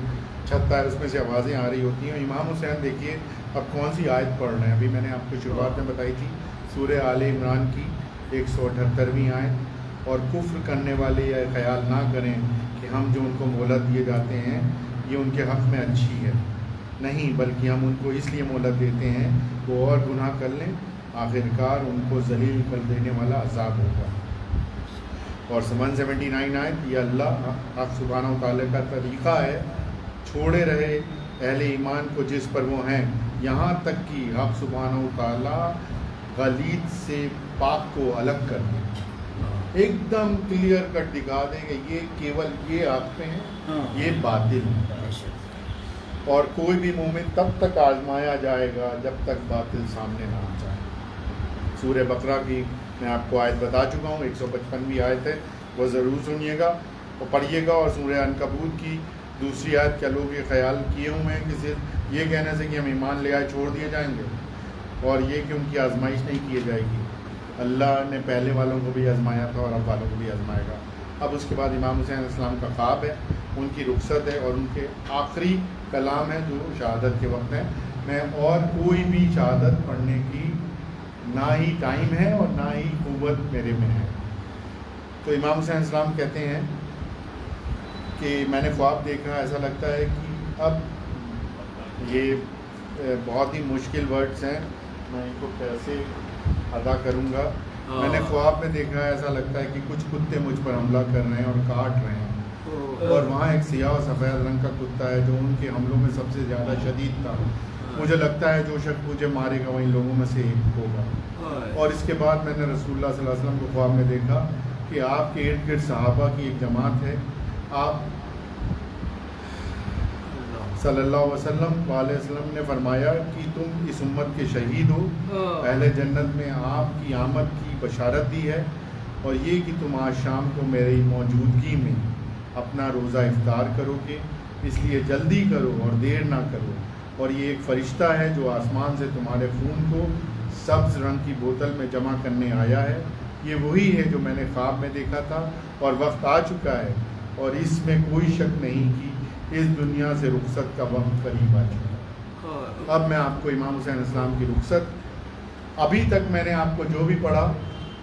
چھت ہے اس میں سے آوازیں آ رہی ہوتی ہیں. امام حسین دیکھیے اب کون سی آیت پڑھ رہے ہیں. ابھی میں نے آپ کو شروعات میں بتائی تھی سورہ آل عمران کی 178ویں آیت، اور کفر کرنے والے یہ خیال نہ کریں کہ ہم جو ان کو مہلت دیے جاتے ہیں یہ ان کے حق میں اچھی ہے، نہیں، بلکہ ہم ان کو اس لیے مہلت دیتے ہیں وہ اور گناہ کر لیں، آخرکار ان کو ذلیل کر دینے والا عذاب ہوگا. اور 179 آیت، یہ اللہ آپ سبحانہ و تعالیٰ کا طریقہ ہے، چھوڑے رہے اہل ایمان کو جس پر وہ ہیں، یہاں تک کہ حق سبحانہ و تعالیٰ غلیظ سے پاک کو الگ کر دیں، ایک دم کلیئر کٹ دکھا دیں کہ یہ کیول یہ آپ پہ ہیں، یہ باطل ہے. اور کوئی بھی مومن تب تک آزمایا جائے گا جب تک باطل سامنے نہ آ جائے. سورہ بقرہ کی میں آپ کو آیت بتا چکا ہوں، 155ویں آیت ہے، وہ ضرور سنیے گا اور پڑھیے گا. اور سورہ عنکبوت کی دوسری آیت، کیا لوگ یہ خیال کیے ہوئے ہیں کہ صرف یہ کہنے سے کہ ہم ایمان لے آئے چھوڑ دیے جائیں گے، اور یہ کہ ان کی آزمائش نہیں کی جائے گی. اللہ نے پہلے والوں کو بھی آزمایا تھا اور اب والوں کو بھی آزمائے گا. اب اس کے بعد امام حسین علیہ السلام کا خواب ہے، ان کی رخصت ہے، اور ان کے آخری کلام ہے جو شہادت کے وقت ہے. میں اور کوئی بھی شہادت پڑھنے کی نہ ہی ٹائم ہے اور نہ ہی قوت میرے میں ہے. تو امام حسین علیہ السلام کہتے ہیں کہ میں نے خواب دیکھا، ایسا لگتا ہے کہ اب یہ بہت ہی مشکل ورڈز ہیں، میں ان کو کیسے ادا کروں گا. میں نے خواب میں دیکھا، ایسا لگتا ہے کہ کچھ کتے مجھ پر حملہ کر رہے ہیں اور کاٹ رہے ہیں، اور وہاں ایک سیاہ و سفید رنگ کا کتا ہے جو ان کے حملوں میں سب سے زیادہ شدید تھا. مجھے لگتا ہے جو شخص مجھے مارے گا وہی لوگوں میں سے ایک ہوگا. اور اس کے بعد میں نے رسول اللہ صلی اللہ علیہ وسلم کو خواب میں دیکھا کہ آپ کے ارد گرد صحابہ کی ایک جماعت ہے، آپ صلی اللہ علیہ وسلم نے فرمایا کہ تم اس امت کے شہید ہو، اہل جنت میں آپ کی آمد کی بشارت دی ہے، اور یہ کہ تم آج شام کو میری موجودگی میں اپنا روزہ افطار کرو گے، اس لیے جلدی کرو اور دیر نہ کرو، اور یہ ایک فرشتہ ہے جو آسمان سے تمہارے خون کو سبز رنگ کی بوتل میں جمع کرنے آیا ہے، یہ وہی ہے جو میں نے خواب میں دیکھا تھا، اور وقت آ چکا ہے اور اس میں کوئی شک نہیں کہ اس دنیا سے رخصت کا وقت قریب آ چکا ہے۔ اب میں آپ کو امام حسین علیہ السلام کی رخصت، ابھی تک میں نے آپ کو جو بھی پڑھا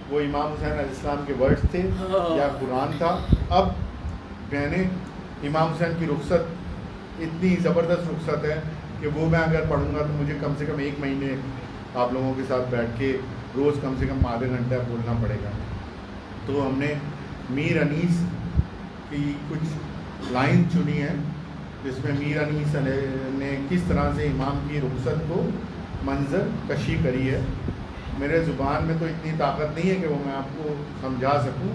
وہ امام حسین علیہ السلام کے ورڈز تھے یا قرآن تھا، اب میں نے امام حسین کی رخصت اتنی زبردست رخصت ہے کہ وہ میں اگر پڑھوں گا تو مجھے کم سے کم 1 مہینے آپ لوگوں کے ساتھ بیٹھ کے روز کم سے کم آدھے گھنٹہ بولنا پڑے گا۔ تو ہم نے میر انیس کی کچھ لائن چنی ہے جس میں میر انیس نے کس طرح سے امام کی رخصت کو منظر کشی کری ہے۔ میرے زبان میں تو اتنی طاقت نہیں ہے کہ وہ میں آپ کو سمجھا سکوں،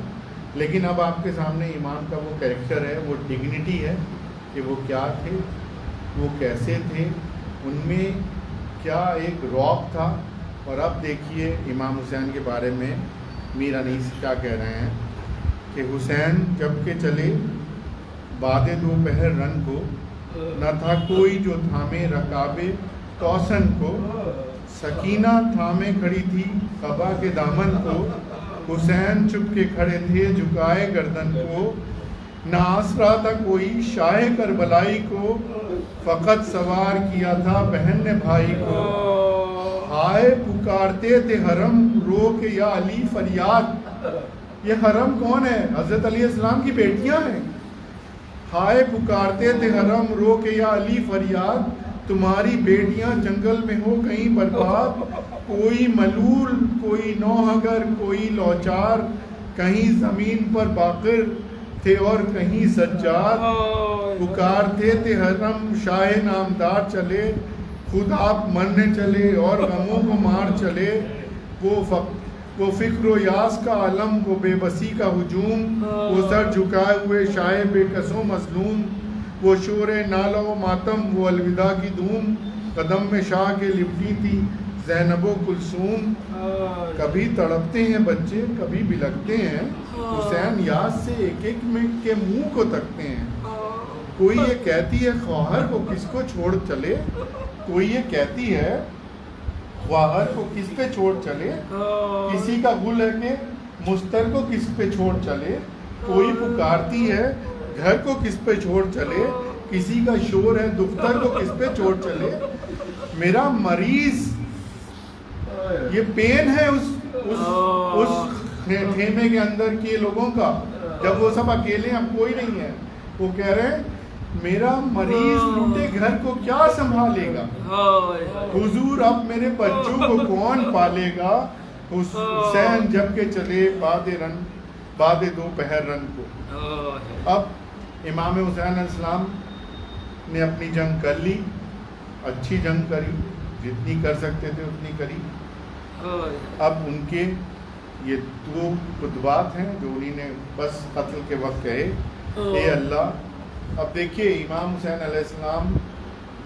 لیکن اب آپ کے سامنے امام کا وہ کریکٹر ہے، وہ ڈگنیٹی ہے کہ وہ کیا تھے، وہ کیسے تھے، ان میں کیا ایک رعب تھا۔ اور اب دیکھیے امام حسین کے بارے میں میر انیس کیا کہہ رہے ہیں کہ حسین جب کہ چلے بعد دوپہر رن کو، نہ تھا کوئی جو تھامے رکاب توسن کو، سکینہ تھامے کھڑی تھی قبا کے دامن کو، حسین چپ کے کھڑے تھے جھکائے گردن کو، نہ آسرا تھا کوئی شاہ کربلائی کو، فقط سوار کیا تھا بہن نے بھائی کو، ہائے پکارتے تھے حرم رو کے یا علی فریاد۔ یہ حرم کون ہے؟ حضرت علیہ السلام کی بیٹیاں ہیں۔ ہائے پکارتے تھے حرم رو کے یا علی فریاد، تمہاری بیٹیاں جنگل میں ہو کہیں برباد، کوئی ملول کوئی نوحگر کوئی لوچار، کہیں زمین پر باقر تھے اور کہیں سجاد، پکارتے تھے حرم شاہ نامدار چلے، خود آپ مرنے چلے اور غموں کو مار چلے، وہ فکر و یاس کا علم، وہ بے بسی کا ہجوم، وہ سر جھکائے ہوئے شاہ بے کسوں مظلوم، وہ شور نالہ و ماتم، وہ الوداع کی دھوم، قدم میں شاہ کے لپٹی تھی زینب و کلثوم۔ کبھی تڑپتے ہیں بچے کبھی بلکتے ہیں، حسین یاد سے ایک ایک میں کے منہ کو تکتے ہیں۔ کوئی یہ کہتی ہے خواہر کو کس کو چھوڑ چلے، کوئی یہ کہتی ہے خواہر کو کس پہ چھوڑ چلے، کسی کا گل ہے کہ مستر کو کس پہ چھوڑ چلے، کوئی پکارتی ہے گھر کو کس پہ چھوڑ چلے، کسی کا شور ہے دفتر کو کس پہ چھوڑ چلے۔ میرا مریض یہ پین ہے اس خیمے کے اندر کے لوگوں کا، جب وہ سب اکیلے ہیں، اب کوئی نہیں ہے، وہ کہہ رہے ہیں میرا مریض لوٹے گھر کو کیا سنبھالے گا، حضور اب میرے بچوں کو کون پالے گا، حسین جب کے چلے بعد دوپہر رن کو۔ اب امام حسین علیہ السلام نے اپنی جنگ کر لی، اچھی جنگ کری، جتنی کر سکتے تھے اتنی کری۔ اب ان کے یہ 2 خطبات ہیں جو انہی نے بس قتل کے وقت کہے، اے اللہ۔ اب دیکھیے امام حسین علیہ السلام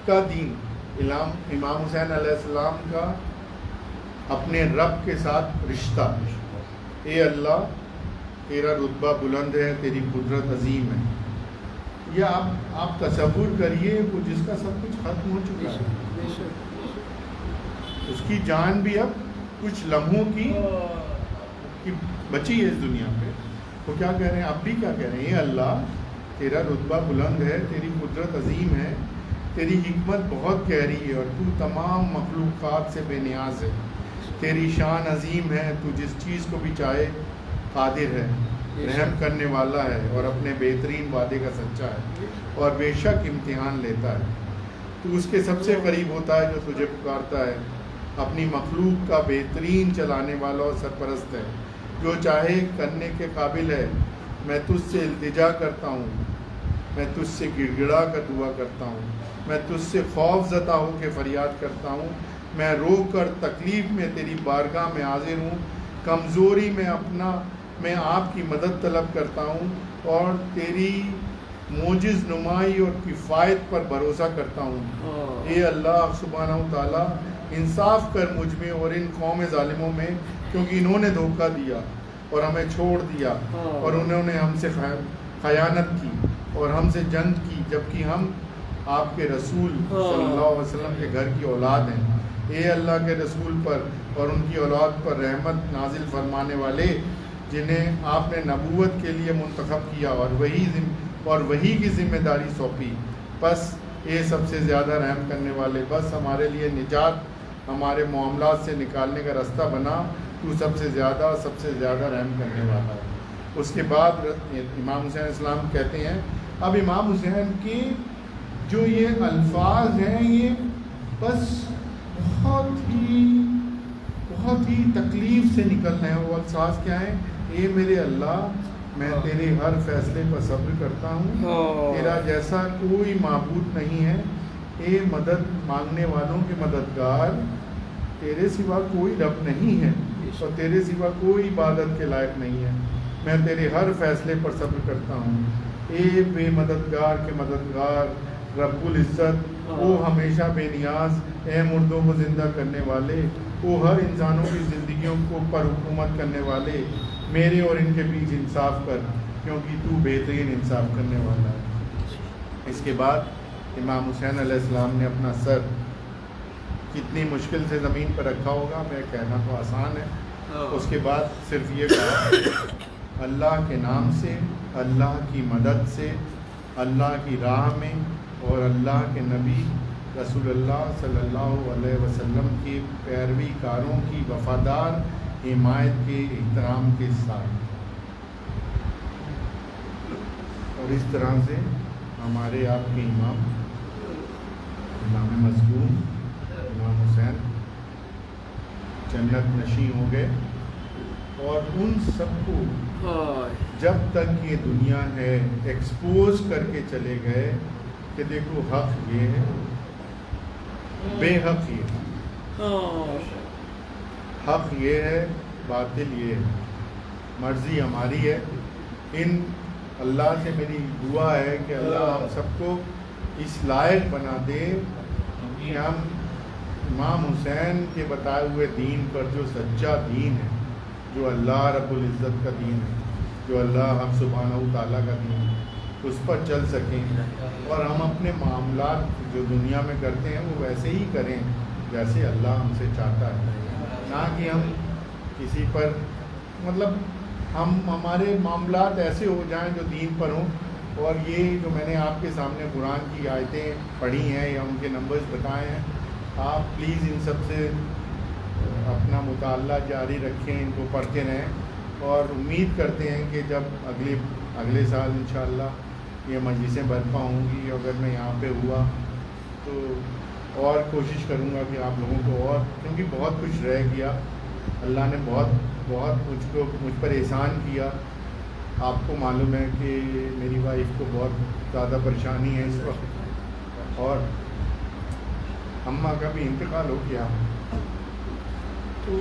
کا دین، امام حسین علیہ السلام کا اپنے رب کے ساتھ رشتہ، اے اللہ تیرا رتبہ بلند ہے، تیری قدرت عظیم ہے۔ یہ آپ تصور کریے وہ جس کا سب کچھ ختم ہو چکا ہے، اس کی جان بھی اب کچھ لمحوں کی بچی ہے اس دنیا پہ، وہ کیا کہہ رہے ہیں، اب بھی کیا کہہ رہے ہیں، اے اللہ تیرا رتبہ بلند ہے، تیری قدرت عظیم ہے، تیری حکمت بہت گہری ہے، اور تو تمام مخلوقات سے بے نیاز ہے، تیری شان عظیم ہے، تو جس چیز کو بھی چاہے قادر ہے، رحم کرنے والا ہے، اور اپنے بہترین وعدے کا سچا ہے، اور بے شک امتحان لیتا ہے، تو اس کے سب سے قریب ہوتا ہے جو تجھے پکارتا ہے، اپنی مخلوق کا بہترین چلانے والا اور سرپرست ہے، جو چاہے کرنے کے قابل ہے۔ میں تجھ سے التجا کرتا ہوں، میں تجھ سے گڑ گڑا کر دعا کرتا ہوں، میں تجھ سے خوف زدہ ہو کے فریاد کرتا ہوں، میں رو کر تکلیف میں تیری بارگاہ میں حاضر ہوں، کمزوری میں آپ کی مدد طلب کرتا ہوں، اور تیری موجز نمائی اور کفایت پر بھروسہ کرتا ہوں۔ اے اللہ سبحانہ و تعالیٰ انصاف کر مجھ میں اور ان قوم ظالموں میں، کیونکہ انہوں نے دھوکہ دیا اور ہمیں چھوڑ دیا، اور انہوں نے ہم سے خیانت کی اور ہم سے جنگ کی، جبکہ ہم آپ کے رسول صلی اللہ علیہ وسلم کے گھر کی اولاد ہیں۔ اے اللہ کے رسول پر اور ان کی اولاد پر رحمت نازل فرمانے والے، جنہیں آپ نے نبوت کے لیے منتخب کیا اور وہی کی ذمہ داری سونپی، بس اے سب سے زیادہ رحم کرنے والے، بس ہمارے لیے نجات ہمارے معاملات سے نکالنے کا راستہ بنا، تو سب سے زیادہ رحم کرنے والا ہے۔ اس کے بعد امام حسین علیہ السلام کہتے ہیں، اب امام حسین کی جو یہ الفاظ ہیں یہ بس بہت ہی تکلیف سے نکل رہے ہیں۔ وہ الفاظ کیا ہیں؟ اے میرے اللہ، میں تیرے ہر فیصلے پر صبر کرتا ہوں، تیرا جیسا کوئی معبود نہیں ہے، اے مدد مانگنے والوں کے مددگار، تیرے سوا کوئی رب نہیں ہے اور تیرے سوا کوئی عبادت کے لائق نہیں ہے، میں تیرے ہر فیصلے پر صبر کرتا ہوں، اے بے مددگار کے مددگار رب العزت، او ہمیشہ بے نیاز، اے مردوں کو زندہ کرنے والے، او ہر انسانوں کی زندگیوں کو پر حکومت کرنے والے، میرے اور ان کے بیچ انصاف کر، کیونکہ تو بہترین انصاف کرنے والا ہے۔ اس کے بعد امام حسین علیہ السلام نے اپنا سر کتنی مشکل سے زمین پر رکھا ہوگا، میں کہنا تو آسان ہے۔ اس کے بعد صرف یہ کہا، اللہ کے نام سے، اللہ کی مدد سے، اللہ کی راہ میں اور اللہ کے نبی رسول اللہ صلی اللہ علیہ وسلم کی پیروی کاروں کی وفادار حمایت کے احترام کے ساتھ، اور اس طرح سے ہمارے آپ کے امام مظلوم امام حسین جنت نشیں ہو گئے، اور ان سب کو جب تک یہ دنیا ہے ایکسپوز کر کے چلے گئے کہ دیکھو حق یہ ہے، بے حق یہ ہے، حق یہ ہے، باطل یہ ہے، مرضی ہماری ہے۔ ان اللہ سے میری دعا ہے کہ اللہ ہم سب کو اس لائق بنا دے کہ ہم امام حسین کے بتائے ہوئے دین پر، جو سچا دین ہے، جو اللہ رب العزت کا دین ہے، جو اللہ ہم سبحانہ و تعالیٰ کا دین ہے، اس پر چل سکیں، اور ہم اپنے معاملات جو دنیا میں کرتے ہیں وہ ویسے ہی کریں جیسے اللہ ہم سے چاہتا ہے، نہ کہ ہم کسی پر ہمارے معاملات ایسے ہو جائیں جو دین پر ہوں۔ اور یہ جو میں نے آپ کے سامنے قرآن کی آیتیں پڑھی ہیں یا ان کے نمبرز بتائے ہیں، آپ پلیز ان سب سے اپنا مطالعہ جاری رکھیں، ان کو پڑھتے رہیں، اور امید کرتے ہیں کہ جب اگلے سال انشاءاللہ یہ مجلسیں برپا ہوں گی، اگر میں یہاں پہ ہوا تو اور کوشش کروں گا کہ آپ لوگوں کو، اور کیونکہ بہت کچھ رہ گیا، اللہ نے بہت مجھ پر احسان کیا۔ آپ کو معلوم ہے کہ میری وائف کو بہت زیادہ پریشانی ہے اس وقت، اور اماں کا بھی انتقال ہو گیا، تو